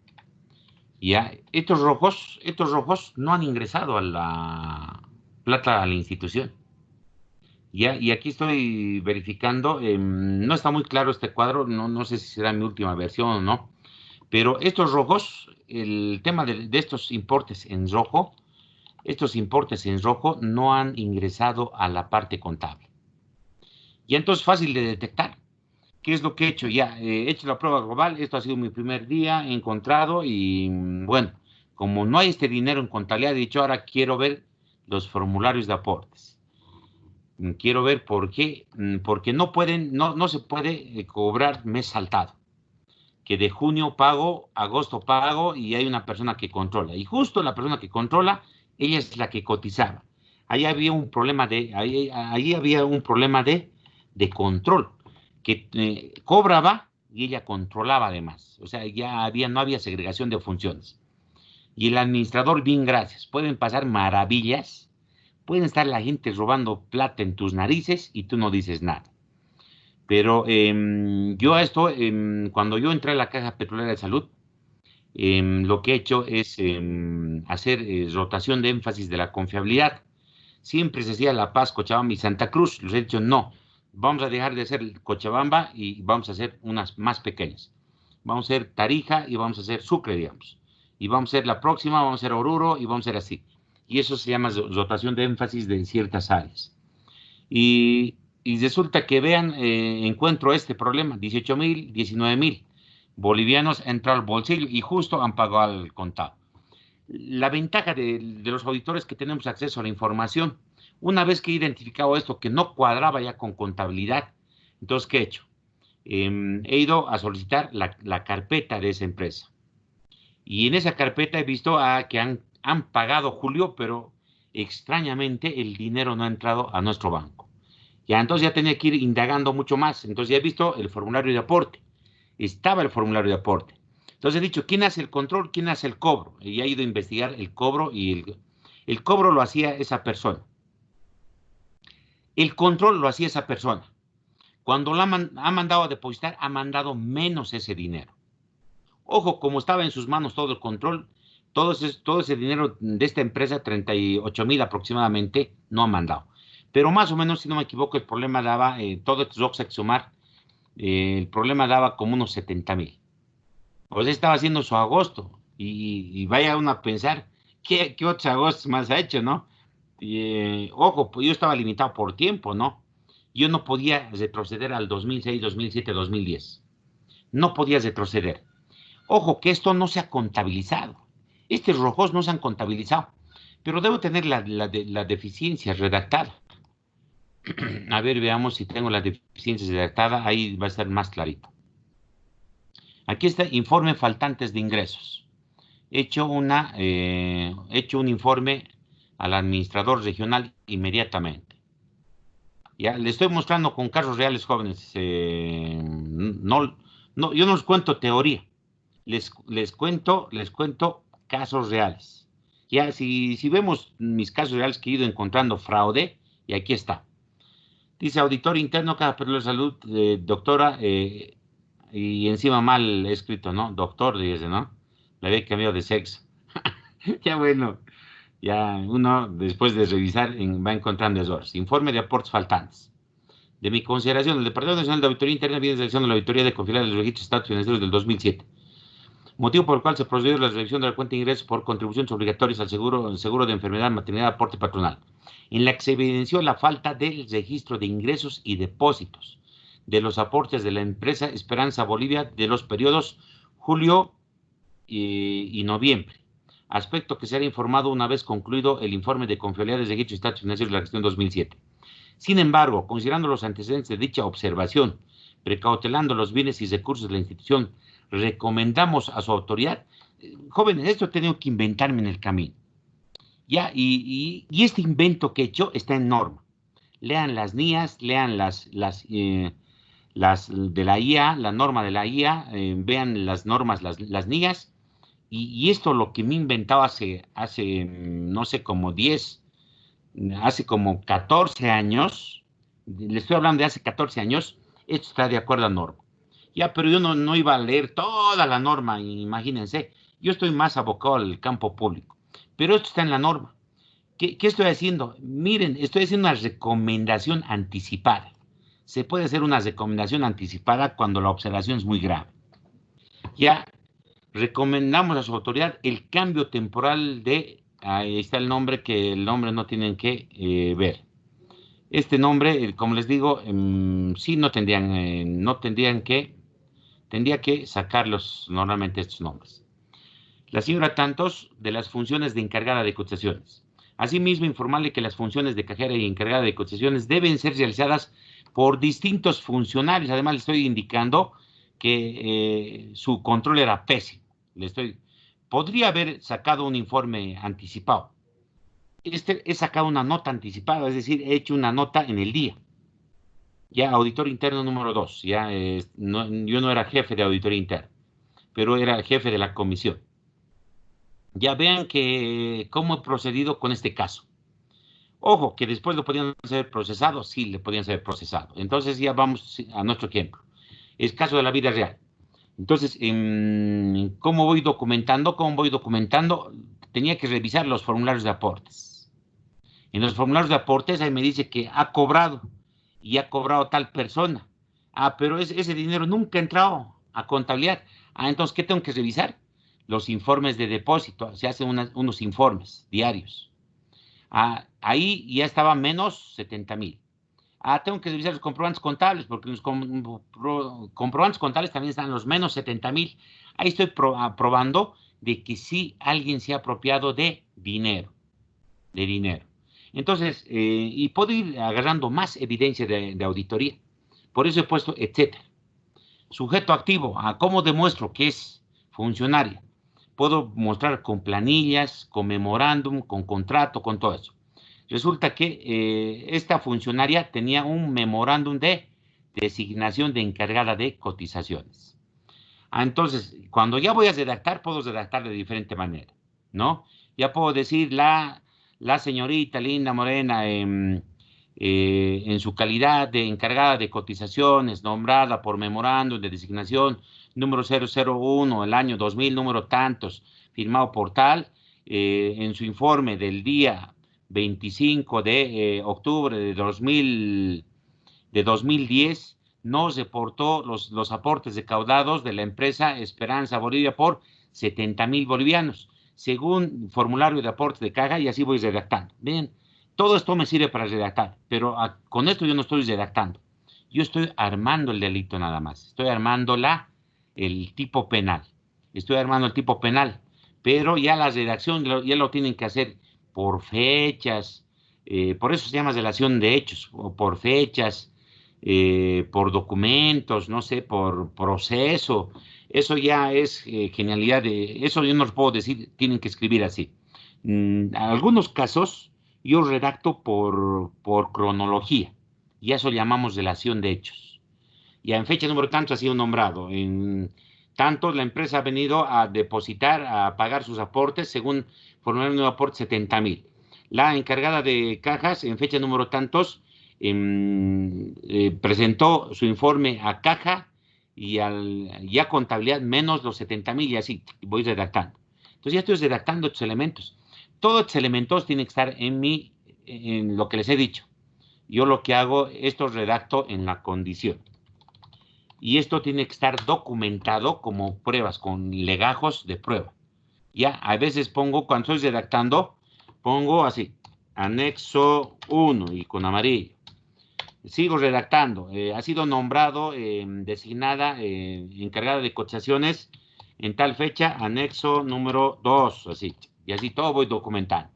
Ya, estos rojos no han ingresado a la plata a la institución. Ya, y aquí estoy verificando, no está muy claro este cuadro, no sé si será mi última versión o no, pero estos rojos, el tema de estos importes en rojo, no han ingresado a la parte contable. Y entonces fácil de detectar. ¿Qué es lo que he hecho? Ya he hecho la prueba global, esto ha sido mi primer día, he encontrado y bueno, como no hay este dinero en contabilidad, he dicho ahora quiero ver los formularios de aportes. Quiero ver por qué, porque no se puede cobrar mes saltado. Que de junio pago, agosto pago y hay una persona que controla. Y justo la persona que controla, ella es la que cotizaba. Ahí había un problema de control, que cobraba y ella controlaba además. O sea, no había segregación de funciones. Y el administrador, bien, gracias. Pueden pasar maravillas. Pueden estar la gente robando plata en tus narices y tú no dices nada. Pero cuando yo entré a la Caja Petrolera de Salud, lo que he hecho es hacer rotación de énfasis de la confiabilidad. Siempre se hacía La Paz, Cochabamba y Santa Cruz. Les he dicho, no, vamos a dejar de hacer Cochabamba y vamos a hacer unas más pequeñas. Vamos a hacer Tarija y vamos a hacer Sucre, digamos. Y vamos a hacer la próxima, vamos a hacer Oruro y vamos a hacer así. Y eso se llama rotación de énfasis de ciertas áreas. Y resulta que vean, encuentro este problema, 18,000, 19,000 bolivianos entran al bolsillo y justo han pagado al contado. La ventaja de los auditores que tenemos acceso a la información, una vez que he identificado esto que no cuadraba ya con contabilidad, entonces, ¿qué he hecho? He ido a solicitar la carpeta de esa empresa. Y en esa carpeta he visto que han pagado julio, pero extrañamente el dinero no ha entrado a nuestro banco. Ya, entonces ya tenía que ir indagando mucho más. Entonces ya he visto el formulario de aporte. Estaba el formulario de aporte. Entonces he dicho, ¿quién hace el control? ¿Quién hace el cobro? Y he ido a investigar el cobro y el cobro lo hacía esa persona. El control lo hacía esa persona. Cuando ha mandado a depositar, ha mandado menos ese dinero. Ojo, como estaba en sus manos todo el control, todo ese dinero de esta empresa, 38,000 aproximadamente, no ha mandado. Pero más o menos, si no me equivoco, el problema daba, todo estos rocks hay que sumar, el problema daba como unos 70,000. Pues estaba haciendo su agosto y vaya uno a pensar, ¿qué otros agostos más ha hecho, no? Ojo, pues yo estaba limitado por tiempo, ¿no? Yo no podía retroceder al 2006, 2007, 2010. No podía retroceder. Ojo, que esto no se ha contabilizado. Estos rojos no se han contabilizado, pero debo tener la deficiencia redactada. A ver, veamos si tengo la deficiencia redactada. Ahí va a estar más clarito. Aquí está informe faltantes de ingresos. He hecho un informe al administrador regional inmediatamente. Ya le estoy mostrando con casos reales, jóvenes. Yo no les cuento teoría. Les cuento casos reales. Ya, si vemos mis casos reales que he ido encontrando fraude, y aquí está. Dice auditor interno, cada periodo de salud, doctora, y encima mal escrito, ¿no? Doctor, dice, ¿no? Le había cambiado de sexo. Ya bueno, ya uno después de revisar va encontrando errores. Informe de aportes faltantes. De mi consideración, el Departamento Nacional de Auditoría Interna viene realizando la auditoría de confiabilidad de los registros de estatus financieros del 2007. Motivo por el cual se procedió a la revisión de la cuenta de ingresos por contribuciones obligatorias al seguro de enfermedad, maternidad, aporte patronal, en la que se evidenció la falta del registro de ingresos y depósitos de los aportes de la empresa Esperanza Bolivia de los periodos julio y noviembre, aspecto que será informado una vez concluido el informe de confiabilidad de registro y estatus financieros de la gestión 2007. Sin embargo, considerando los antecedentes de dicha observación, precautelando los bienes y recursos de la institución, recomendamos a su autoridad, jóvenes, esto he tenido que inventarme en el camino, ya, y este invento que he hecho está en norma. Lean las NIAs, lean las de la IA, la norma de la IA, vean las normas, las NIAs, y esto lo que me he inventado hace no sé, hace como 14 años, le estoy hablando de hace 14 años, esto está de acuerdo a norma. Ya, pero yo no iba a leer toda la norma, imagínense, yo estoy más abocado al campo público, pero esto está en la norma. ¿Qué estoy haciendo? Miren, estoy haciendo una recomendación anticipada. Se puede hacer una recomendación anticipada cuando la observación es muy grave. Ya recomendamos a su autoridad el cambio temporal de, ahí está el nombre, que el nombre no tienen que ver. Este nombre, como les digo, sí tendría que sacarlos normalmente estos nombres. La señora Tantos, de las funciones de encargada de cotizaciones. Asimismo, informarle que las funciones de cajera y encargada de cotizaciones deben ser realizadas por distintos funcionarios. Además, le estoy indicando que su control era pésimo. Podría haber sacado un informe anticipado. He sacado una nota anticipada, es decir, he hecho una nota en el día. Ya, auditor interno número 2. Ya, yo no era jefe de auditoría interna, pero era jefe de la comisión. Ya vean cómo he procedido con este caso. Ojo, que después lo podían ser procesado, sí, le podían ser procesado. Entonces ya vamos a nuestro ejemplo. Es caso de la vida real. Entonces, ¿cómo voy documentando? Tenía que revisar los formularios de aportes. En los formularios de aportes ahí me dice que ha cobrado y ha cobrado tal persona. Pero ese dinero nunca ha entrado a contabilidad. Entonces, ¿qué tengo que revisar? Los informes de depósito. Se hacen unos informes diarios. Ahí ya estaba menos 70,000. Tengo que revisar los comprobantes contables, porque en los comprobantes contables también están los menos 70,000. Ahí estoy probando de que sí alguien se ha apropiado de dinero. Entonces, y puedo ir agarrando más evidencia de auditoría. Por eso he puesto etcétera. Sujeto activo, ¿cómo demuestro que es funcionaria? Puedo mostrar con planillas, con memorándum, con contrato, con todo eso. Resulta que esta funcionaria tenía un memorándum de designación de encargada de cotizaciones. Entonces, cuando ya voy a redactar, puedo redactar de diferente manera, ¿no? Ya puedo decir la señorita Linda Morena, en su calidad de encargada de cotizaciones, nombrada por memorándum de designación número 001, el año 2000, número tantos, firmado por tal, en su informe del día 25 de octubre de 2010, nos reportó los aportes recaudados de la empresa Esperanza Bolivia por 70,000 bolivianos, según formulario de aportes de caja, y así voy redactando. Bien, todo esto me sirve para redactar, pero con esto yo no estoy redactando. Yo estoy armando el delito nada más. Estoy armando el tipo penal. Pero ya la redacción ya lo tienen que hacer por fechas, por eso se llama relación de hechos, o por fechas, por documentos, no sé, por proceso. Eso ya es genialidad eso yo no les puedo decir, tienen que escribir así. En algunos casos yo redacto por cronología, y eso llamamos relación de hechos. Ya en fecha número tanto ha sido nombrado, en tanto la empresa ha venido a depositar, a pagar sus aportes según formulario número aporte 70,000. La encargada de cajas en fecha número tantos presentó su informe a caja y a contabilidad menos los 70,000 y así voy redactando. Entonces ya estoy redactando estos elementos. Todos estos elementos tienen que estar en lo que les he dicho. Yo lo que hago, esto redacto en la condición. Y esto tiene que estar documentado como pruebas, con legajos de prueba. Ya, a veces pongo, cuando estoy redactando, pongo así, anexo 1 y con amarillo. Sigo redactando. Ha sido nombrado, designada, encargada de cotizaciones en tal fecha, anexo número 2, así. Y así todo voy documentando.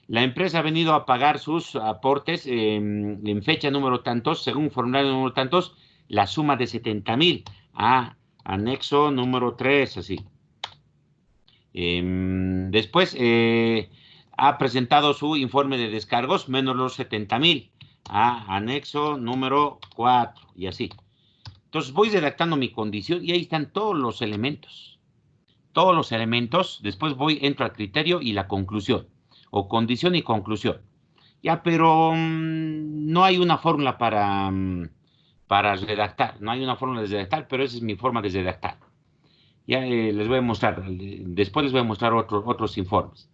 La empresa ha venido a pagar sus aportes en fecha número tantos, según formulario número tantos, la suma de 70,000 a anexo número 3, así. Después ha presentado su informe de descargos menos los 70,000 a anexo número 4 y así. Entonces voy redactando mi condición y ahí están todos los elementos. Todos los elementos, después entro al criterio y la conclusión, o condición y conclusión. Ya, pero no hay una fórmula para redactar, no hay una fórmula de redactar, pero esa es mi forma de redactar. Ya les voy a mostrar, después les voy a mostrar otros informes.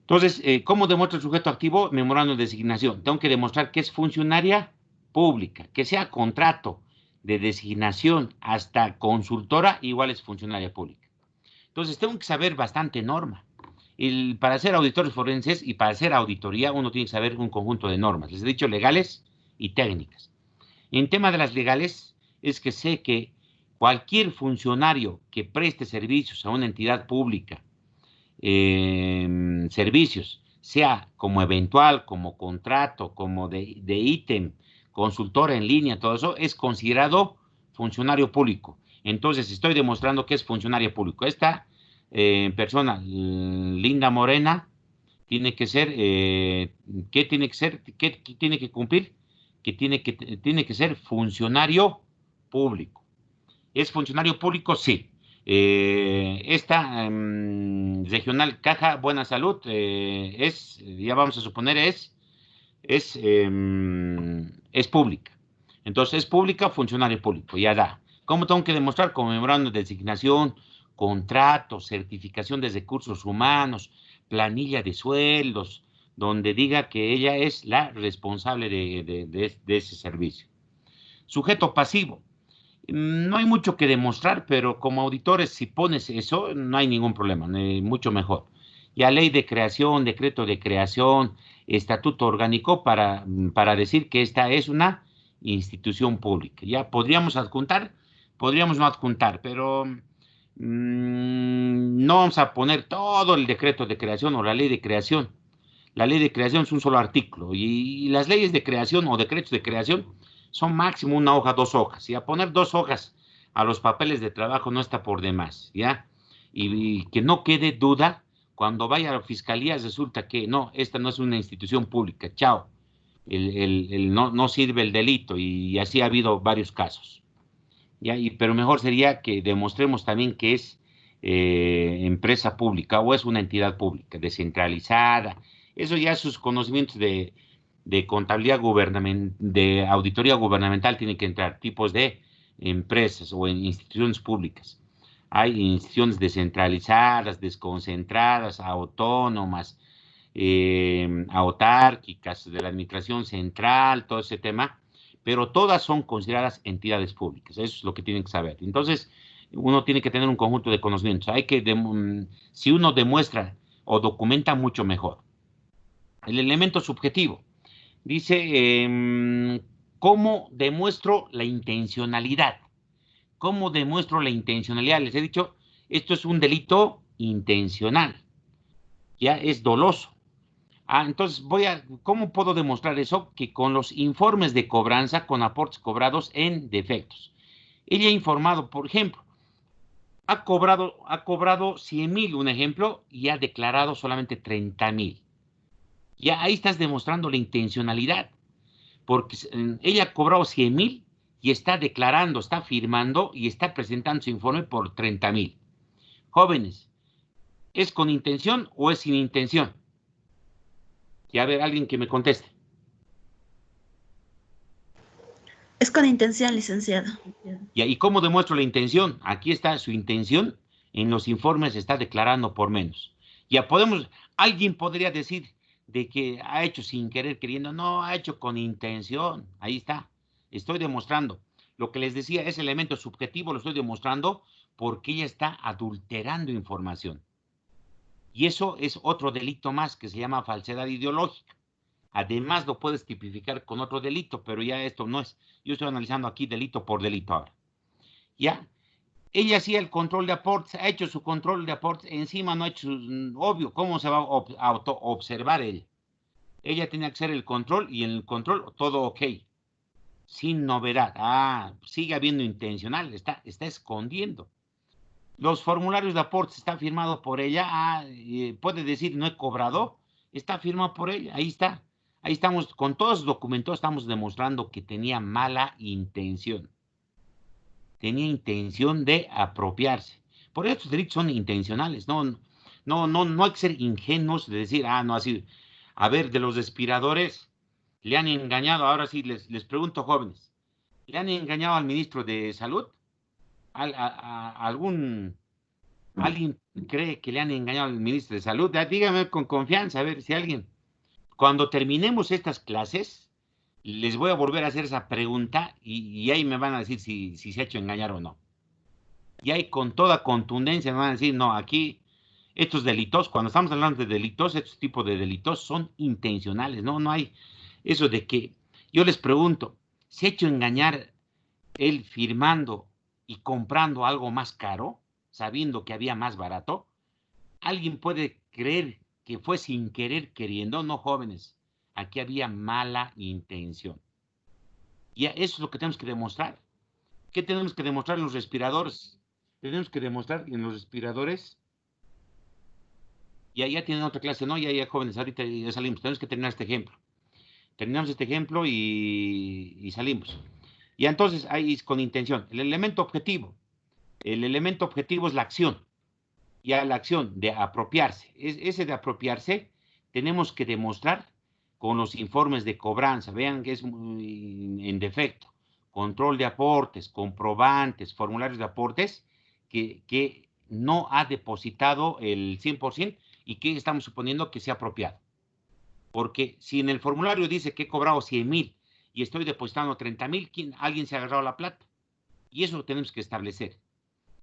Entonces, ¿cómo demuestra el sujeto activo? Memorando de designación. Tengo que demostrar que es funcionaria pública, que sea contrato de designación hasta consultora, igual es funcionaria pública. Entonces, tengo que saber bastante norma. Para ser auditores forenses y para hacer auditoría, uno tiene que saber un conjunto de normas. Les he dicho legales y técnicas. En tema de las legales, es que sé que cualquier funcionario que preste servicios a una entidad pública, servicios, sea como eventual, como contrato, como de ítem, consultora en línea, todo eso, es considerado funcionario público. Entonces, estoy demostrando que es funcionario público. Esta persona, Linda Morena, tiene que ser, ¿qué tiene que ser? ¿Qué tiene que cumplir? Que tiene que ser funcionario público. ¿Es funcionario público? Sí. Esta regional Caja Buena Salud ya vamos a suponer, es pública. Entonces, es pública, funcionario público, ya da. ¿Cómo tengo que demostrar? Con memorando de designación, contrato, certificación de recursos humanos, planilla de sueldos, donde diga que ella es la responsable de ese servicio. Sujeto pasivo. No hay mucho que demostrar, pero como auditores, si pones eso, no hay ningún problema, mucho mejor. Ya ley de creación, decreto de creación, estatuto orgánico para decir que esta es una institución pública. Ya podríamos adjuntar, podríamos no adjuntar, pero no vamos a poner todo el decreto de creación o la ley de creación. La ley de creación es un solo artículo y las leyes de creación o decretos de creación son máximo una hoja, 2 hojas. Y a poner 2 hojas a los papeles de trabajo no está por demás, ¿ya? Y que no quede duda, cuando vaya a la fiscalía resulta que no, esta no es una institución pública, chao. No sirve el delito y así ha habido varios casos. ¿Ya? Pero mejor sería que demostremos también que es empresa pública o es una entidad pública, descentralizada. Eso ya sus conocimientos de contabilidad gubernamental, de auditoría gubernamental tienen que entrar, tipos de empresas o en instituciones públicas. Hay instituciones descentralizadas, desconcentradas, autónomas, autárquicas, de la administración central, todo ese tema, pero todas son consideradas entidades públicas. Eso es lo que tienen que saber. Entonces, uno tiene que tener un conjunto de conocimientos. Si uno demuestra o documenta, mucho mejor. El elemento subjetivo. Dice, ¿cómo demuestro la intencionalidad? ¿Cómo demuestro la intencionalidad? Les he dicho, esto es un delito intencional. Ya es doloso. Entonces, ¿cómo puedo demostrar eso? Que con los informes de cobranza, con aportes cobrados en defectos. Ella ha informado, por ejemplo, ha cobrado 100,000, un ejemplo, y ha declarado solamente 30,000. Ya ahí estás demostrando la intencionalidad, porque ella ha cobrado 100,000 y está declarando, está firmando y está presentando su informe por 30,000. Jóvenes, ¿es con intención o es sin intención? Y a ver, alguien que me conteste. Es con intención, licenciado. ¿Y cómo demuestro la intención? Aquí está su intención, en los informes está declarando por menos. Ya podemos, alguien podría decir de que ha hecho sin querer queriendo, no, ha hecho con intención, ahí está, estoy demostrando. Lo que les decía, ese elemento subjetivo lo estoy demostrando porque ella está adulterando información. Y eso es otro delito más que se llama falsedad ideológica. Además lo puedes tipificar con otro delito, pero ya esto no es, yo estoy analizando aquí delito por delito ahora. ¿Ya? Ella hacía el control de aportes, ha hecho su control de aportes, encima no ha hecho, obvio, ¿cómo se va a auto-observar ella? Ella tenía que hacer el control y en el control todo ok, sin novedad. Ah, sigue habiendo intencional, está escondiendo. Los formularios de aportes están firmados por ella, puede decir no he cobrado, está firmado por ella, ahí está. Ahí estamos, con todos los documentos estamos demostrando que tenía mala intención. Tenía intención de apropiarse. Por eso estos delitos son intencionales. No hay que ser ingenuos de decir, no así. A ver, de los respiradores, le han engañado, ahora sí, les pregunto, jóvenes, ¿le han engañado al ministro de Salud? ¿Alguien cree que le han engañado al ministro de Salud? Dígame con confianza, a ver si alguien. Cuando terminemos estas clases, les voy a volver a hacer esa pregunta y ahí me van a decir si se ha hecho engañar o no. Y ahí con toda contundencia me van a decir, no, aquí estos delitos, cuando estamos hablando de delitos, estos tipos de delitos son intencionales, no hay eso de que, yo les pregunto, ¿se ha hecho engañar él firmando y comprando algo más caro, sabiendo que había más barato? ¿Alguien puede creer que fue sin querer queriendo? No, jóvenes, aquí había mala intención. Y eso es lo que tenemos que demostrar. ¿Qué tenemos que demostrar en los respiradores? Tenemos que demostrar en los respiradores. Ya tienen otra clase, ¿no? Ya jóvenes, ahorita ya salimos. Tenemos que terminar este ejemplo. Terminamos este ejemplo y salimos. Y entonces, ahí es con intención. El elemento objetivo. El elemento objetivo es la acción. Ya la acción de apropiarse. Ese de apropiarse tenemos que demostrar con los informes de cobranza. Vean que es en defecto. Control de aportes, comprobantes, formularios de aportes, que no ha depositado el 100% y que estamos suponiendo que se ha apropiado. Porque si en el formulario dice que he cobrado 100,000 y estoy depositando 30,000, alguien se ha agarrado la plata. Y eso lo tenemos que establecer.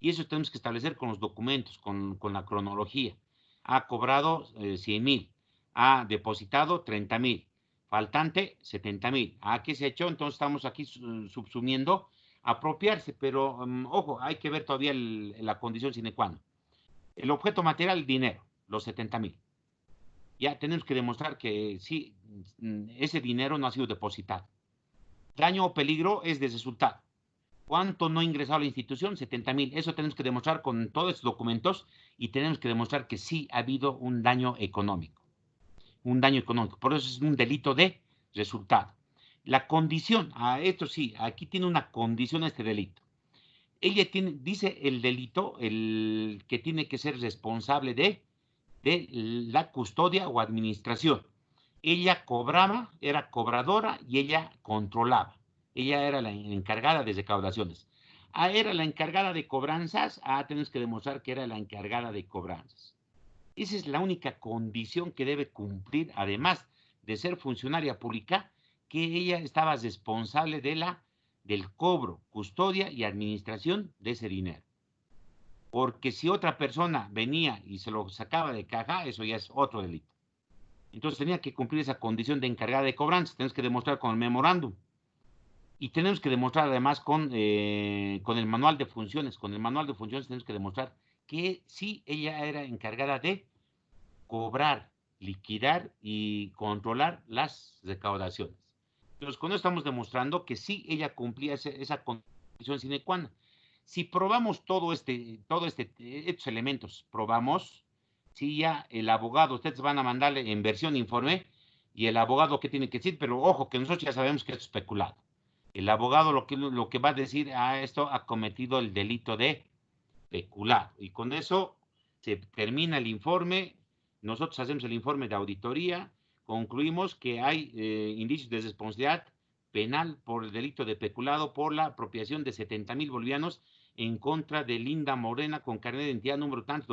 Y eso tenemos que establecer con los documentos, con la cronología. Ha cobrado 100,000, ha depositado 30,000, faltante 70,000. ¿Qué se ha hecho? Entonces estamos aquí subsumiendo apropiarse, pero ojo, hay que ver todavía la condición sine qua non. El objeto material, dinero, los 70,000. Ya tenemos que demostrar que sí, ese dinero no ha sido depositado. Daño o peligro es de resultado. ¿Cuánto no ha ingresado a la institución? 70,000. Eso tenemos que demostrar con todos estos documentos y tenemos que demostrar que sí ha habido un daño económico. Un daño económico. Por eso es un delito de resultado. La condición, esto sí, aquí tiene una condición este delito. Ella dice el delito, el que tiene que ser responsable de la custodia o administración. Ella cobraba, era cobradora y ella controlaba. Ella era la encargada de recaudaciones. Era la encargada de cobranzas. Tenemos que demostrar que era la encargada de cobranzas. Esa es la única condición que debe cumplir, además de ser funcionaria pública, que ella estaba responsable del cobro, custodia y administración de ese dinero. Porque si otra persona venía y se lo sacaba de caja, eso ya es otro delito. Entonces tenía que cumplir esa condición de encargada de cobranza. Tenemos que demostrar con el memorándum. Y tenemos que demostrar además con el manual de funciones. Con el manual de funciones tenemos que demostrar que sí, ella era encargada de cobrar, liquidar y controlar las recaudaciones. Entonces, con eso estamos demostrando que sí, ella cumplía esa condición sine qua non. Si probamos estos elementos, probamos, si ya el abogado, ustedes van a mandarle en versión informe, y el abogado que tiene que decir, pero ojo, que nosotros ya sabemos que es especulado. El abogado lo que va a decir, esto ha cometido el delito de peculado. Y con eso se termina el informe. Nosotros hacemos el informe de auditoría, concluimos que hay indicios de responsabilidad penal por el delito de peculado por la apropiación de 70,000 bolivianos en contra de Linda Morena con carnet de identidad número tanto,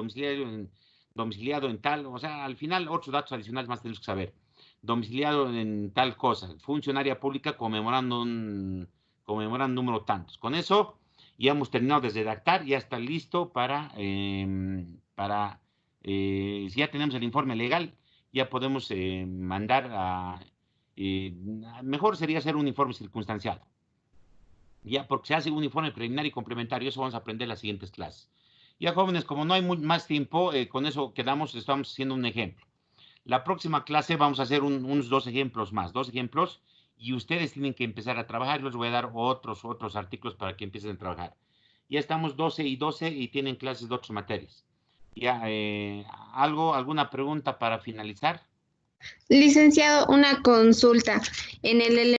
domiciliado en tal, o sea, al final otros datos adicionales más tenemos que saber. Domiciliado en tal cosa, funcionaria pública conmemorando número tantos. Con eso ya hemos terminado de redactar, ya está listo si ya tenemos el informe legal, ya podemos mandar mejor sería hacer un informe circunstanciado. Ya, porque se hace un informe preliminar y complementario, eso vamos a aprender en las siguientes clases. Ya, jóvenes, como no hay más tiempo, con eso quedamos, estamos haciendo un ejemplo. La próxima clase vamos a hacer unos 2 ejemplos más, 2 ejemplos, y ustedes tienen que empezar a trabajar. Les voy a dar otros artículos para que empiecen a trabajar. Ya estamos 12 y 12 y tienen clases de otras materias. Ya, ¿alguna pregunta para finalizar? Licenciado, una consulta. En el